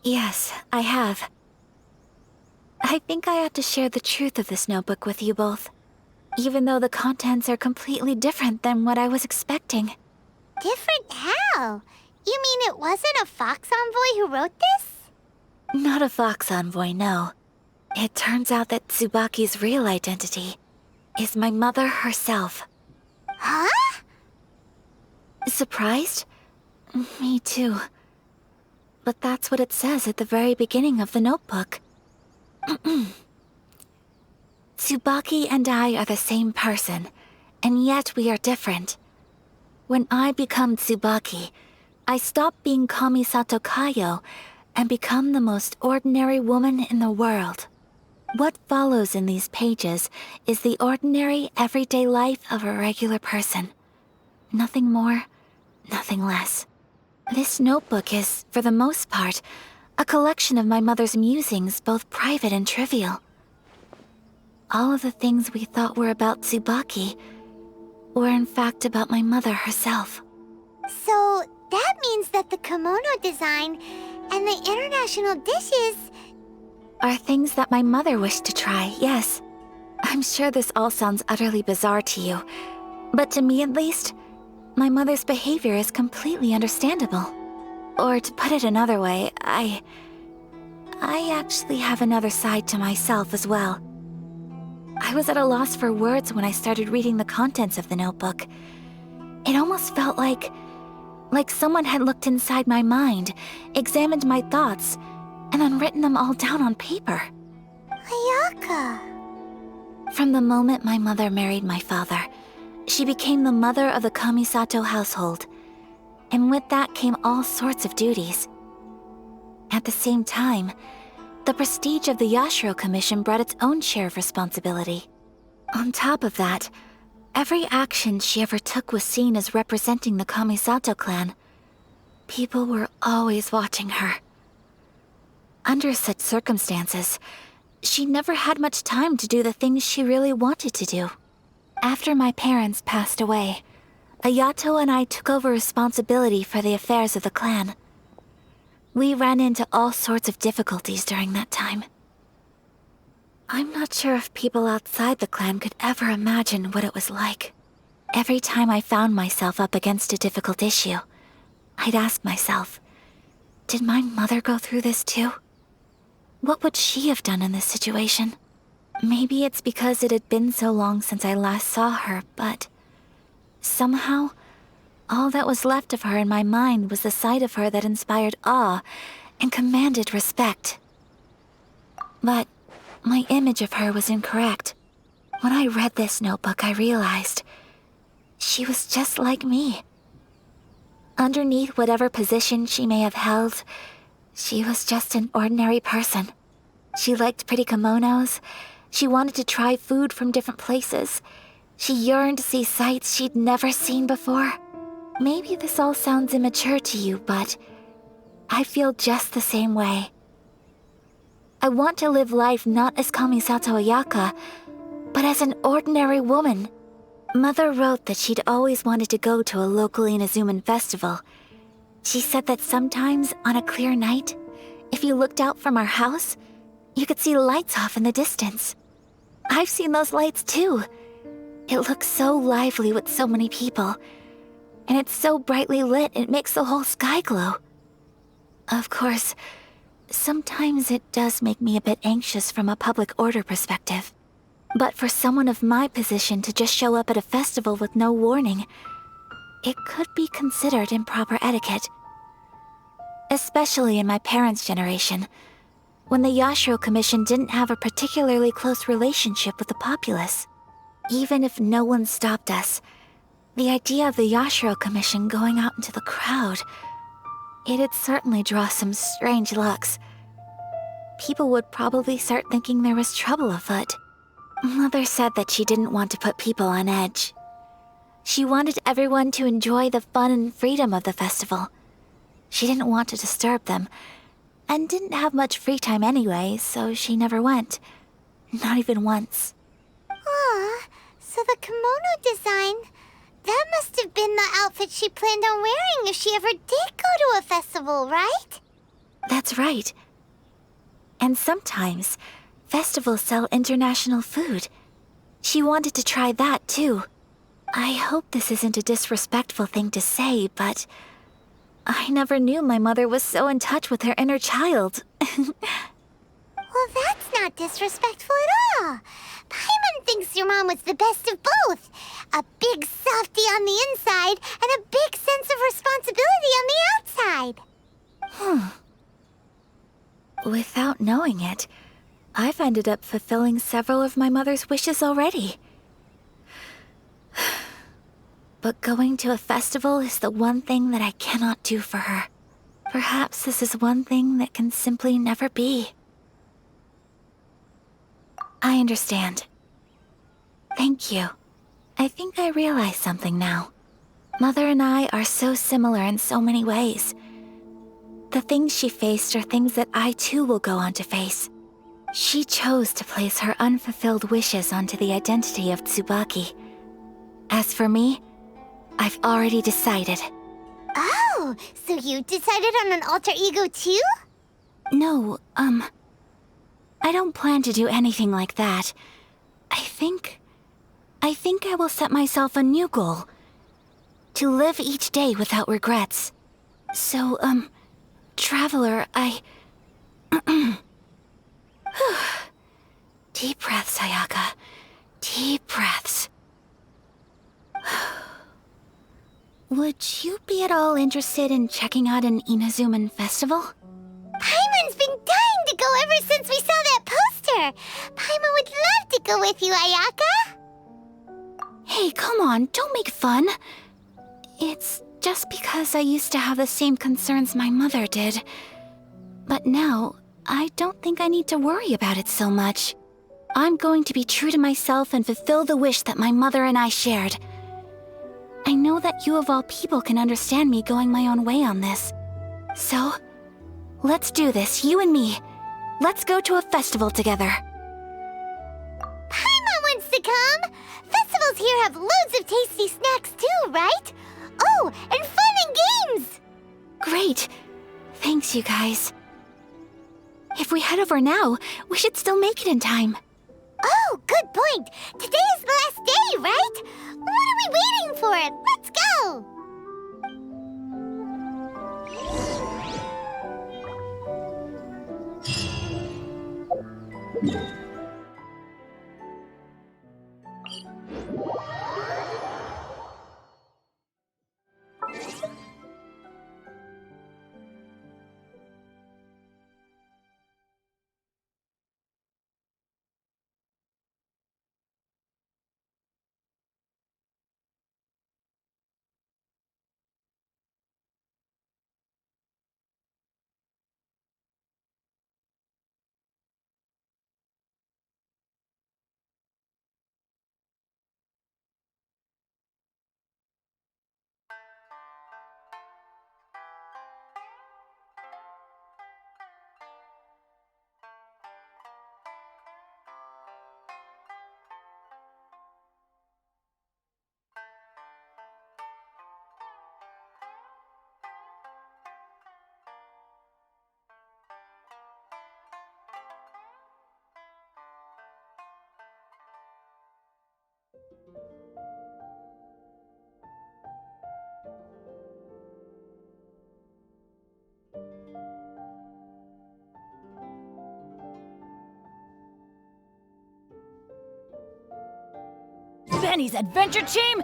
Yes, I have. I think I ought to share the truth of this notebook with you both, even though the contents are completely different than what I was expecting.
Different how? You mean it wasn't a Fox Envoy who wrote this?
Not a Fox Envoy, no. It turns out that Tsubaki's real identity is my mother herself.
Huh?
Surprised? Me too. But that's what it says at the very beginning of the notebook. Tsubaki and I are the same person, and yet we are different. When I become Tsubaki, I stop being Kamisato Kayo and become the most ordinary woman in the world. What follows in these pages is the ordinary, everyday life of a regular person. Nothing more, nothing less. This notebook is, for the most part, a collection of my mother's musings, both private and trivial. All of the things we thought were about Tsubaki were in fact about my mother herself.
So that means that the kimono design and the international dishes
are things that my mother wished to try, yes. I'm sure this all sounds utterly bizarre to you, but to me at least, my mother's behavior is completely understandable. Or to put it another way, I actually have another side to myself as well. I was at a loss for words when I started reading the contents of the notebook. It almost felt like someone had looked inside my mind, examined my thoughts, and then written them all down on paper.
Ayaka.
From the moment my mother married my father, she became the mother of the Kamisato household. and with that came all sorts of duties. At the same time, the prestige of the Yashiro Commission brought its own share of responsibility. On top of that, every action she ever took was seen as representing the Kamisato clan. People were always watching her. Under such circumstances, she never had much time to do the things she really wanted to do. After my parents passed away, Ayato and I took over responsibility for the affairs of the clan. We ran into all sorts of difficulties during that time. I'm not sure if people outside the clan could ever imagine what it was like. Every time I found myself up against a difficult issue, I'd ask myself, did my mother go through this too? What would she have done in this situation? Maybe it's because it had been so long since I last saw her, but somehow, all that was left of her in my mind was the sight of her that inspired awe and commanded respect. But my image of her was incorrect. When I read this notebook, I realized she was just like me. Underneath whatever position she may have held, she was just an ordinary person. She liked pretty kimonos. She wanted to try food from different places. She yearned to see sights she'd never seen before. Maybe this all sounds immature to you, but I feel just the same way. I want to live life not as Kamisato Ayaka, but as an ordinary woman. Mother wrote that she'd always wanted to go to a local Inazuman festival. She said that sometimes, on a clear night, if you looked out from our house, you could see lights off in the distance. I've seen those lights too. It looks so lively with so many people, and it's so brightly lit it makes the whole sky glow. Of course, sometimes it does make me a bit anxious from a public order perspective. But for someone of my position to just show up at a festival with no warning, it could be considered improper etiquette. Especially in my parents' generation, when the Yashiro Commission didn't have a particularly close relationship with the populace. Even if no one stopped us, the idea of the Yashiro Commission going out into the crowd, it'd certainly draw some strange looks. People would probably start thinking there was trouble afoot. Mother said that she didn't want to put people on edge. She wanted everyone to enjoy the fun and freedom of the festival. She didn't want to disturb them, and didn't have much free time anyway, so she never went. Not even once.
Aw, so the kimono design, that must have been the outfit she planned on wearing if she ever did go to a festival, right?
That's right. And sometimes, festivals sell international food. She wanted to try that too. I hope this isn't a disrespectful thing to say, but I never knew my mother was so in touch with her inner child.
Well, that's not disrespectful at all. Paimon thinks your mom was the best of both. A big softie on the inside and a big sense of responsibility on the outside.
Without knowing it, I've ended up fulfilling several of my mother's wishes already. But going to a festival is the one thing that I cannot do for her. Perhaps this is one thing that can simply never be. I understand. Thank you. I think I realize something now. Mother and I are so similar in so many ways. The things she faced are things that I too will go on to face. She chose to place her unfulfilled wishes onto the identity of Tsubaki. As for me, I've already decided.
Oh, so you decided on an alter ego too?
No, I don't plan to do anything like that. I think I will set myself a new goal. To live each day without regrets. So, Traveler, Deep breaths, Ayaka. Deep breaths. Would you be at all interested in checking out an Inazuman festival?
Paimon's been dying to go ever since we saw that poster. Paimon would love to go with you, Ayaka.
Hey, come on, don't make fun. It's just because I used to have the same concerns my mother did. But now, I don't think I need to worry about it so much. I'm going to be true to myself and fulfill the wish that my mother and I shared. I know that you of all people can understand me going my own way on this. So, let's do this, you and me. Let's go to a festival together.
Paimon wants to come! Festivals here have loads of tasty snacks too, right? Oh, and fun and games!
Great. Thanks, you guys. If we head over now, we should still make it in time.
Oh, good point! Today is the last day, right? What are we waiting for? Let's go!
Benny's adventure team!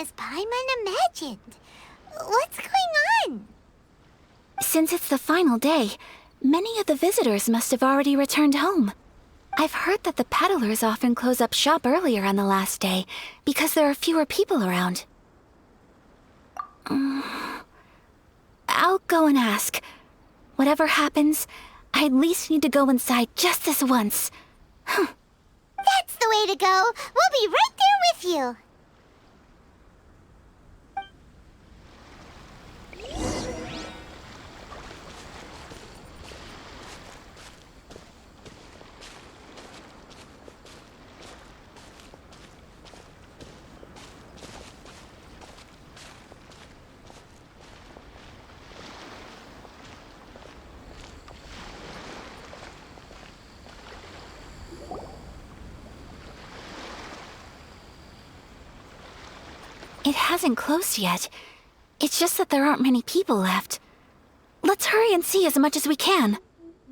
as Paimon imagined. What's going on?
Since it's the final day, many of the visitors must have already returned home. I've heard that the peddlers often close up shop earlier on the last day because there are fewer people around. I'll go and ask. Whatever happens, I at least need to go inside just this once.
That's the way to go. We'll be right there with you.
It hasn't closed yet. It's just that there aren't many people left. Let's hurry and see as much as we can.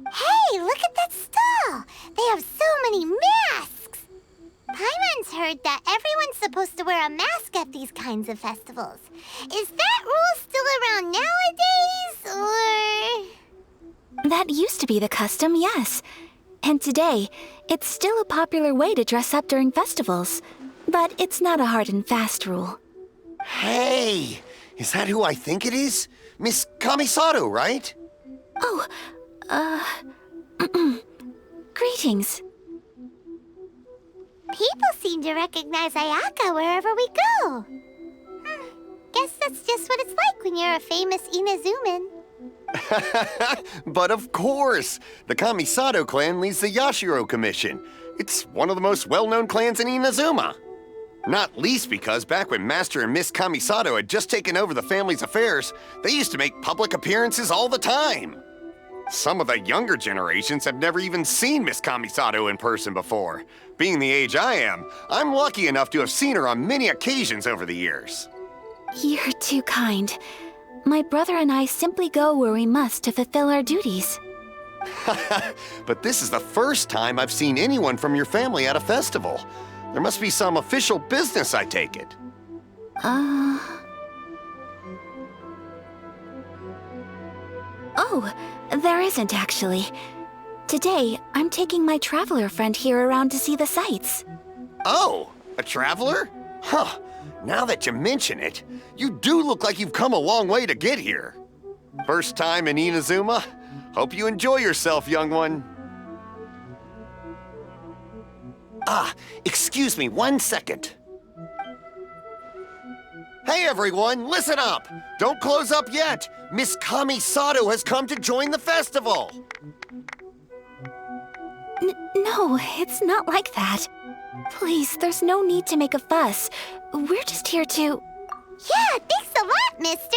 Hey, look at that stall! They have so many masks! Paimon's heard that everyone's supposed to wear a mask at these kinds of festivals. Is that rule still around nowadays, or...?
That used to be the custom, yes. And today, it's still a popular way to dress up during festivals. But it's not a hard and fast rule.
Hey! Is that who I think it is? Miss Kamisato, right?
Oh, greetings.
People seem to recognize Ayaka wherever we go. Guess that's just what it's like when you're a famous Inazuman.
But of course! The Kamisato clan leads the Yashiro Commission. It's one of the most well-known clans in Inazuma. Not least because back when Master and Miss Kamisato had just taken over the family's affairs, they used to make public appearances all the time. Some of the younger generations have never even seen Miss Kamisato in person before. Being the age I am, I'm lucky enough to have seen her on many occasions over the years.
You're too kind. My brother and I simply go where we must to fulfill our duties.
But this is the first time I've seen anyone from your family at a festival. There must be some official business, I take it.
Oh, there isn't actually. Today, I'm taking my traveler friend here around to see the sights.
Oh, a traveler? Huh. Now that you mention it, you do look like you've come a long way to get here. First time in Inazuma? Hope you enjoy yourself, young one. Ah, excuse me 1 second. Hey everyone, listen up! Don't close up yet! Miss Kamisato has come to join the festival!
No, it's not like that. Please, there's no need to make a fuss. We're just here to...
Yeah, thanks a lot, mister.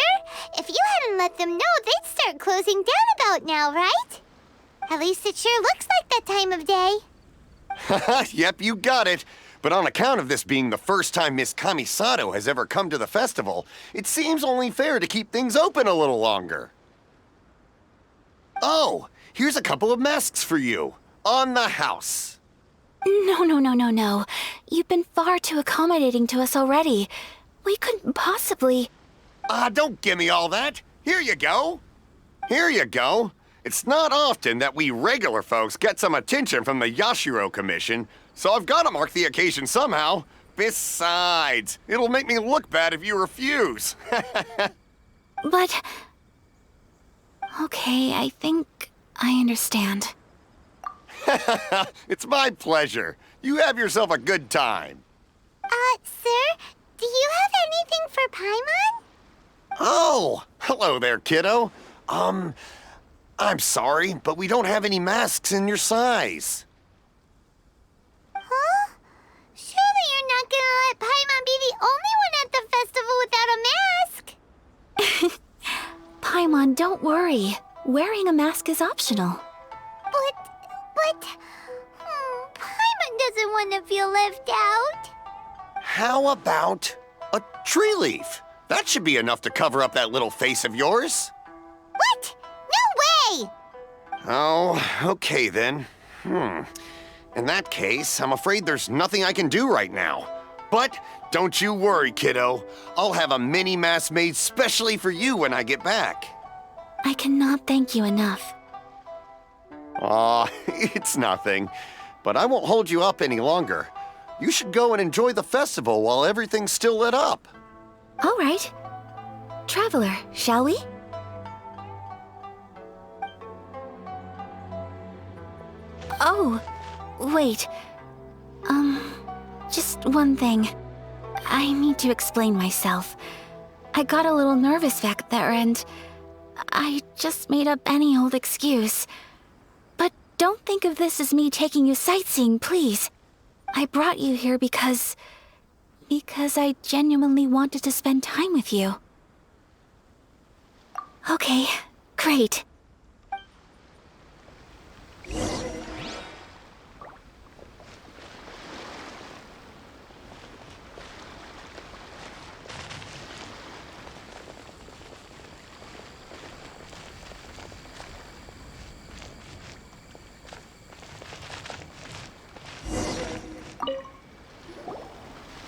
If you hadn't let them know, they'd start closing down about now, right? At least it sure looks like that time of day.
Yep, you got it. But on account of this being the first time Miss Kamisato has ever come to the festival, it seems only fair to keep things open a little longer. Oh, here's a couple of masks for you. On the house.
No. You've been far too accommodating to us already. We couldn't possibly...
Don't give me all that. Here you go. Here you go. It's not often that we regular folks get some attention from the Yashiro Commission, so I've got to mark the occasion somehow. Besides, it'll make me look bad if you refuse.
But... Okay, I think I understand.
It's my pleasure. You have yourself a good time.
Sir, do you have anything for Paimon?
Oh, hello there, kiddo. I'm sorry, but we don't have any masks in your size.
Huh? Surely you're not gonna let Paimon be the only one at the festival without a mask?
Paimon, don't worry. Wearing a mask is optional.
But... Paimon doesn't want to feel left out.
How about a tree leaf? That should be enough to cover up that little face of yours.
What? No way!
Oh, okay then. In that case, I'm afraid there's nothing I can do right now. But don't you worry, kiddo. I'll have a mini mask made specially for you when I get back.
I cannot thank you enough.
Aw, it's nothing. But I won't hold you up any longer. You should go and enjoy the festival while everything's still lit up.
All right. Traveler, shall we? Oh, wait. Just one thing. I need to explain myself. I got a little nervous back there and I just made up any old excuse. But don't think of this as me taking you sightseeing, please. I brought you here because I genuinely wanted to spend time with you. Okay, great.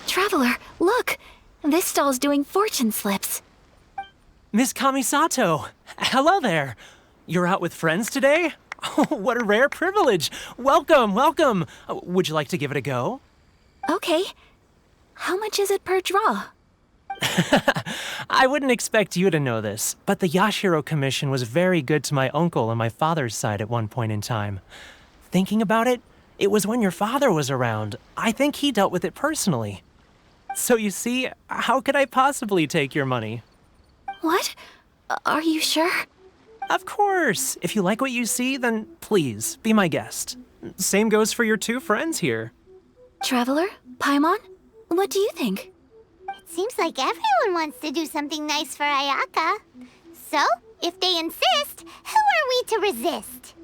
Traveler, look! This stall's doing fortune slips.
Miss Kamisato! Hello there! You're out with friends today? Oh, what a rare privilege! Welcome, welcome! Would you like to give it a go?
Okay. How much is it per draw?
I wouldn't expect you to know this, but the Yashiro Commission was very good to my uncle on my father's side at one point in time. Thinking about it, it was when your father was around. I think he dealt with it personally. So you see, how could I possibly take your money?
What? Are you sure?
Of course! If you like what you see, then please, be my guest. Same goes for your two friends here.
Traveler? Paimon? What do you think?
It seems like everyone wants to do something nice for Ayaka. So, if they insist, who are we to resist?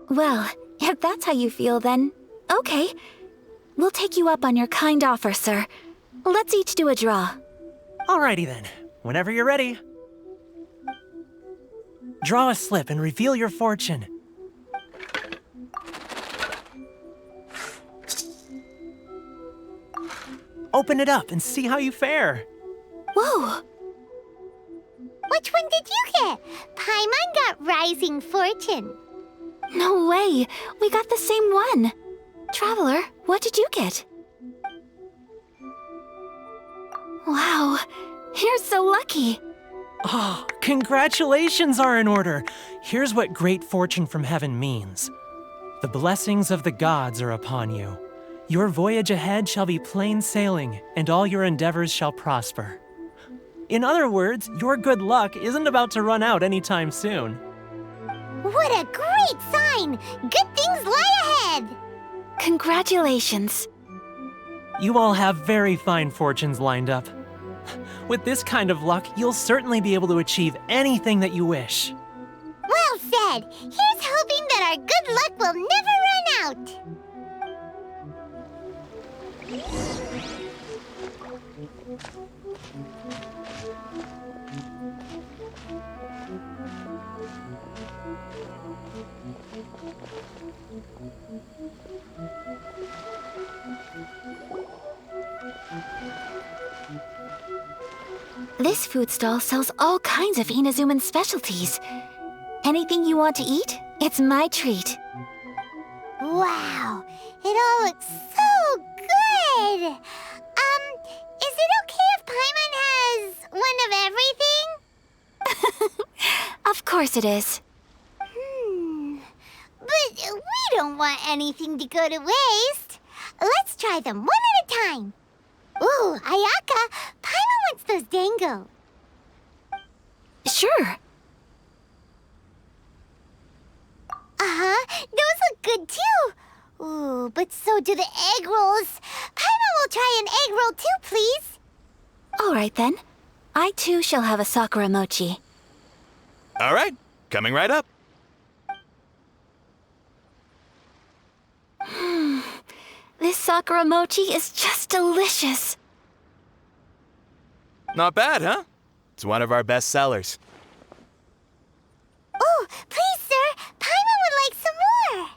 Well, if that's how you feel, then okay. We'll take you up on your kind offer, sir. Let's each do a draw.
Alrighty then, whenever you're ready. Draw a slip and reveal your fortune. Open it up and see how you fare.
Whoa!
Which one did you get? Paimon got Rising Fortune.
No way! We got the same one! Traveler, what did you get? Wow, you're so lucky!
Oh, congratulations are in order. Here's what great fortune from heaven means. The blessings of the gods are upon you. Your voyage ahead shall be plain sailing, and all your endeavors shall prosper. In other words, your good luck isn't about to run out anytime soon.
What a great sign! Good things lie ahead!
Congratulations.
You all have very fine fortunes lined up. With this kind of luck, you'll certainly be able to achieve anything that you wish.
Well said! Here's hoping that our good luck will never run out!
This food stall sells all kinds of Inazuman specialties. Anything you want to eat, it's my treat.
Wow, it all looks so good! Is it okay if Paimon has one of everything?
Of course it is.
But we don't want anything to go to waste. Let's try them one at a time. Ooh, Ayaka, Paimon wants those dango.
Sure.
Uh-huh, those look good too. Ooh, but so do the egg rolls. Paimon will try an egg roll too, please.
All right then. I too shall have a sakura mochi.
All right, coming right up.
This sakura mochi is just delicious.
Not bad, huh? It's one of our best sellers.
Oh, please, sir. Paimon would like some more.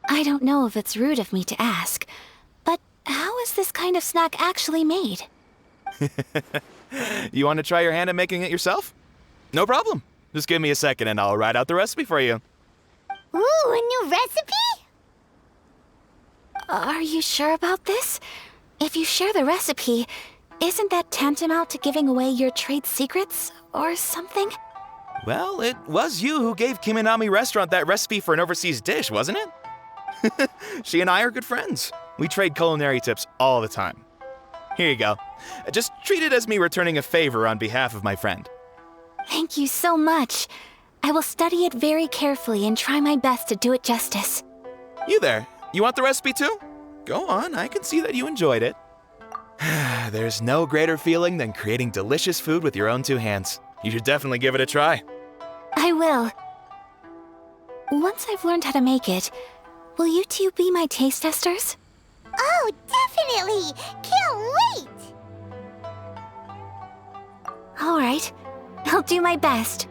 I don't know if it's rude of me to ask, but how is this kind of snack actually made?
You want to try your hand at making it yourself? No problem. Just give me a second and I'll write out the recipe for you.
Ooh, a new recipe?
Are you sure about this? If you share the recipe, isn't that tantamount to giving away your trade secrets or something?
Well, it was you who gave Kiminami Restaurant that recipe for an overseas dish, wasn't it? She and I are good friends. We trade culinary tips all the time. Here you go. Just treat it as me returning a favor on behalf of my friend.
Thank you so much. I will study it very carefully and try my best to do it justice.
You there. You want the recipe too? Go on, I can see that you enjoyed it. There's no greater feeling than creating delicious food with your own two hands. You should definitely give it a try.
I will. Once I've learned how to make it, will you two be my taste testers?
Oh, definitely! Can't wait!
All right. I'll do my best.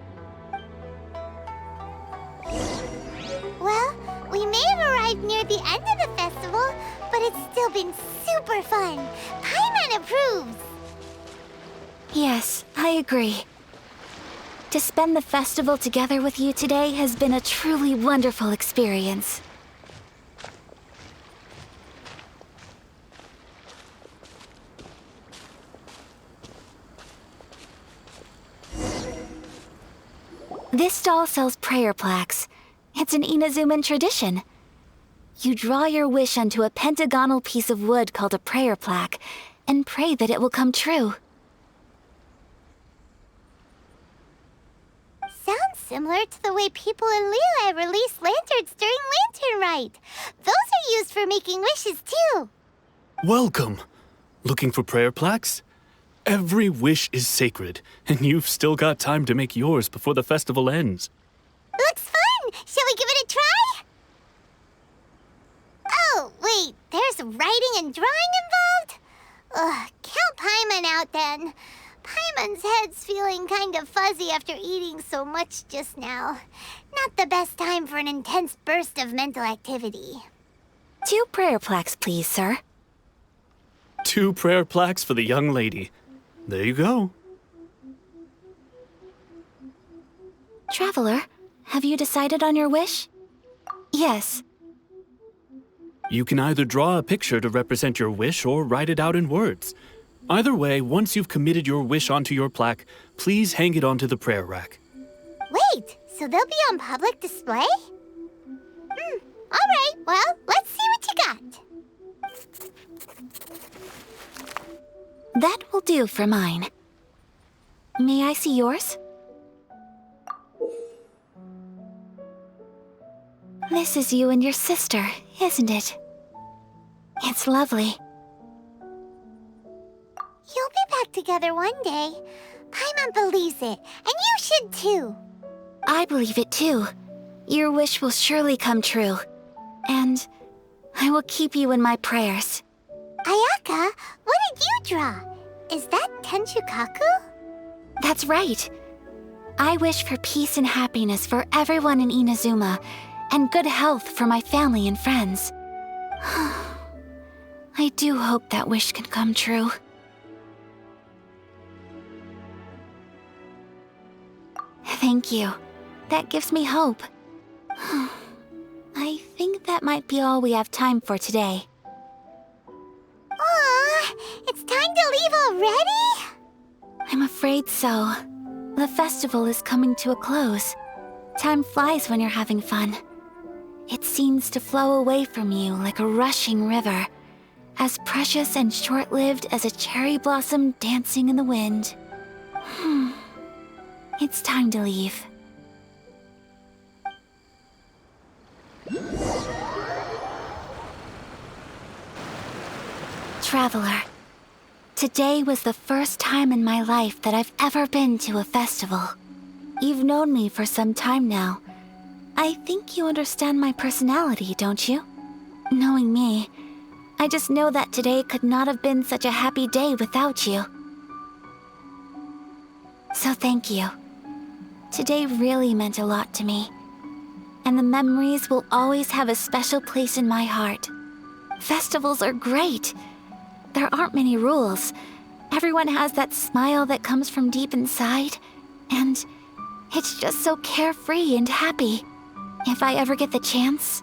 Well, we may have arrived near the end of the festival, but it's still been super fun. Paimon approves.
Yes, I agree. To spend the festival together with you today has been a truly wonderful experience. This stall sells prayer plaques. It's an Inazuman tradition. You draw your wish onto a pentagonal piece of wood called a prayer plaque and pray that it will come true.
similar to the way people in Liyue release lanterns during Lantern Rite. Those are used for making wishes, too.
Welcome. Looking for prayer plaques? Every wish is sacred, and you've still got time to make yours before the festival ends.
Looks fun! Shall we give it a try? Oh, wait, there's writing and drawing involved? Ugh, count Paimon out then. Paimon's head's feeling kind of fuzzy after eating so much just now. Not the best time for an intense burst of mental activity.
2 prayer plaques, please, sir.
2 prayer plaques for the young lady. There you go.
Traveler, have you decided on your wish? Yes.
You can either draw a picture to represent your wish or write it out in words. Either way, once you've committed your wish onto your plaque, please hang it onto the prayer rack.
Wait, so they'll be on public display? Alright, well, let's see what you got.
That will do for mine. May I see yours? This is you and your sister, isn't it? It's lovely.
You'll be back together one day. Paimon believes it, and you should too.
I believe it too. Your wish will surely come true. And I will keep you in my prayers.
Ayaka, what did you draw? Is that Tenshukaku?
That's right. I wish for peace and happiness for everyone in Inazuma, and good health for my family and friends. I do hope that wish can come true. Thank you. That gives me hope. I think that might be all we have time for today.
Aw, it's time to leave already?
I'm afraid so. The festival is coming to a close. Time flies when you're having fun. It seems to flow away from you like a rushing river, as precious and short-lived as a cherry blossom dancing in the wind. It's time to leave. Traveler, today was the first time in my life that I've ever been to a festival. You've known me for some time now. I think you understand my personality, don't you? Knowing me, I just know that today could not have been such a happy day without you. So thank you. Today really meant a lot to me. And the memories will always have a special place in my heart. Festivals are great. There aren't many rules. Everyone has that smile that comes from deep inside. And it's just so carefree and happy. If I ever get the chance,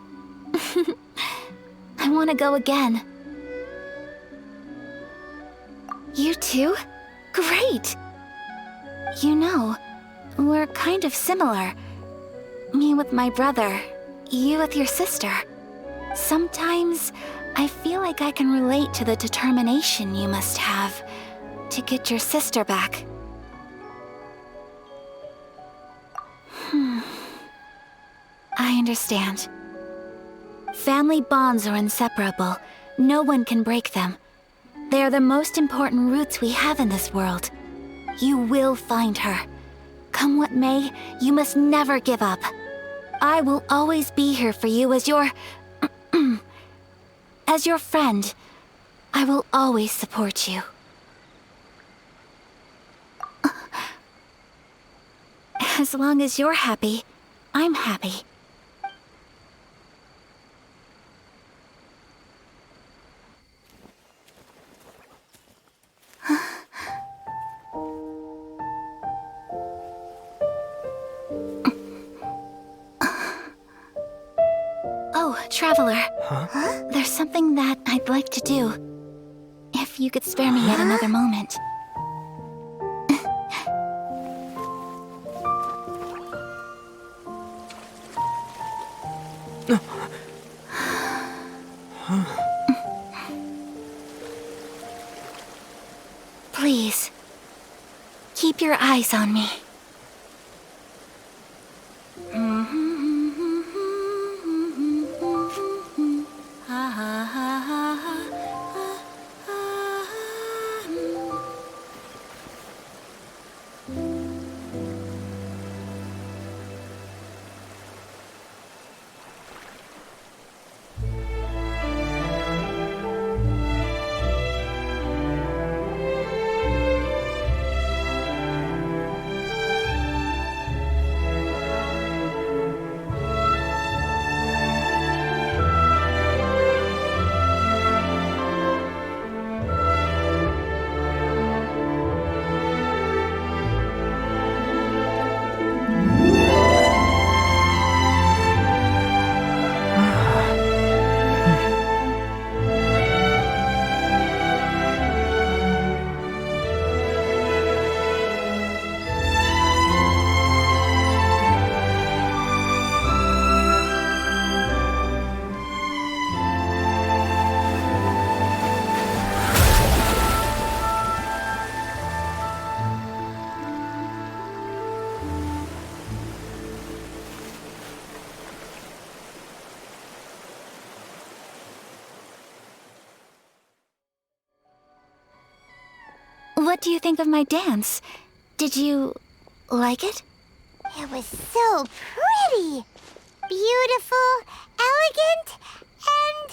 I want to go again. You too? Great! You know, we're kind of similar. Me with my brother, you with your sister. Sometimes I feel like I can relate to the determination you must have to get your sister back. I understand. Family bonds are inseparable. No one can break them. They are the most important roots we have in this world. You will find her. Come what may, you must never give up. I will always be here for you as your... as your friend. I will always support you. As long as you're happy, I'm happy. Oh, Traveler.
Huh?
There's something that I'd like to do. If you could spare me yet another moment. Please, keep your eyes on me. do you think of my dance? Did you like it?
It was so pretty. Beautiful, elegant, and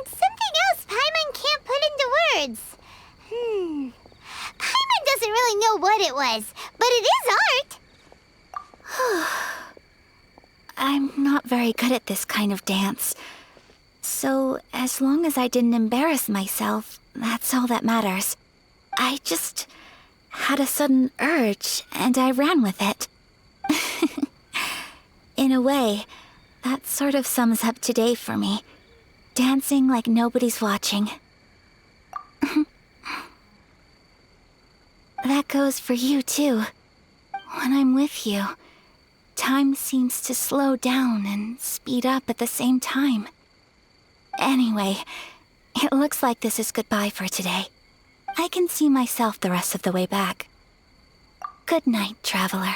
something else Paimon can't put into words. Paimon doesn't really know what it was, but it is art.
I'm not very good at this kind of dance. So, as long as I didn't embarrass myself, that's all that matters. I just had a sudden urge, and I ran with it. In a way, that sort of sums up today for me. Dancing like nobody's watching. That goes for you, too. When I'm with you, time seems to slow down and speed up at the same time. Anyway, it looks like this is goodbye for today. I can see myself the rest of the way back. Good night, traveler.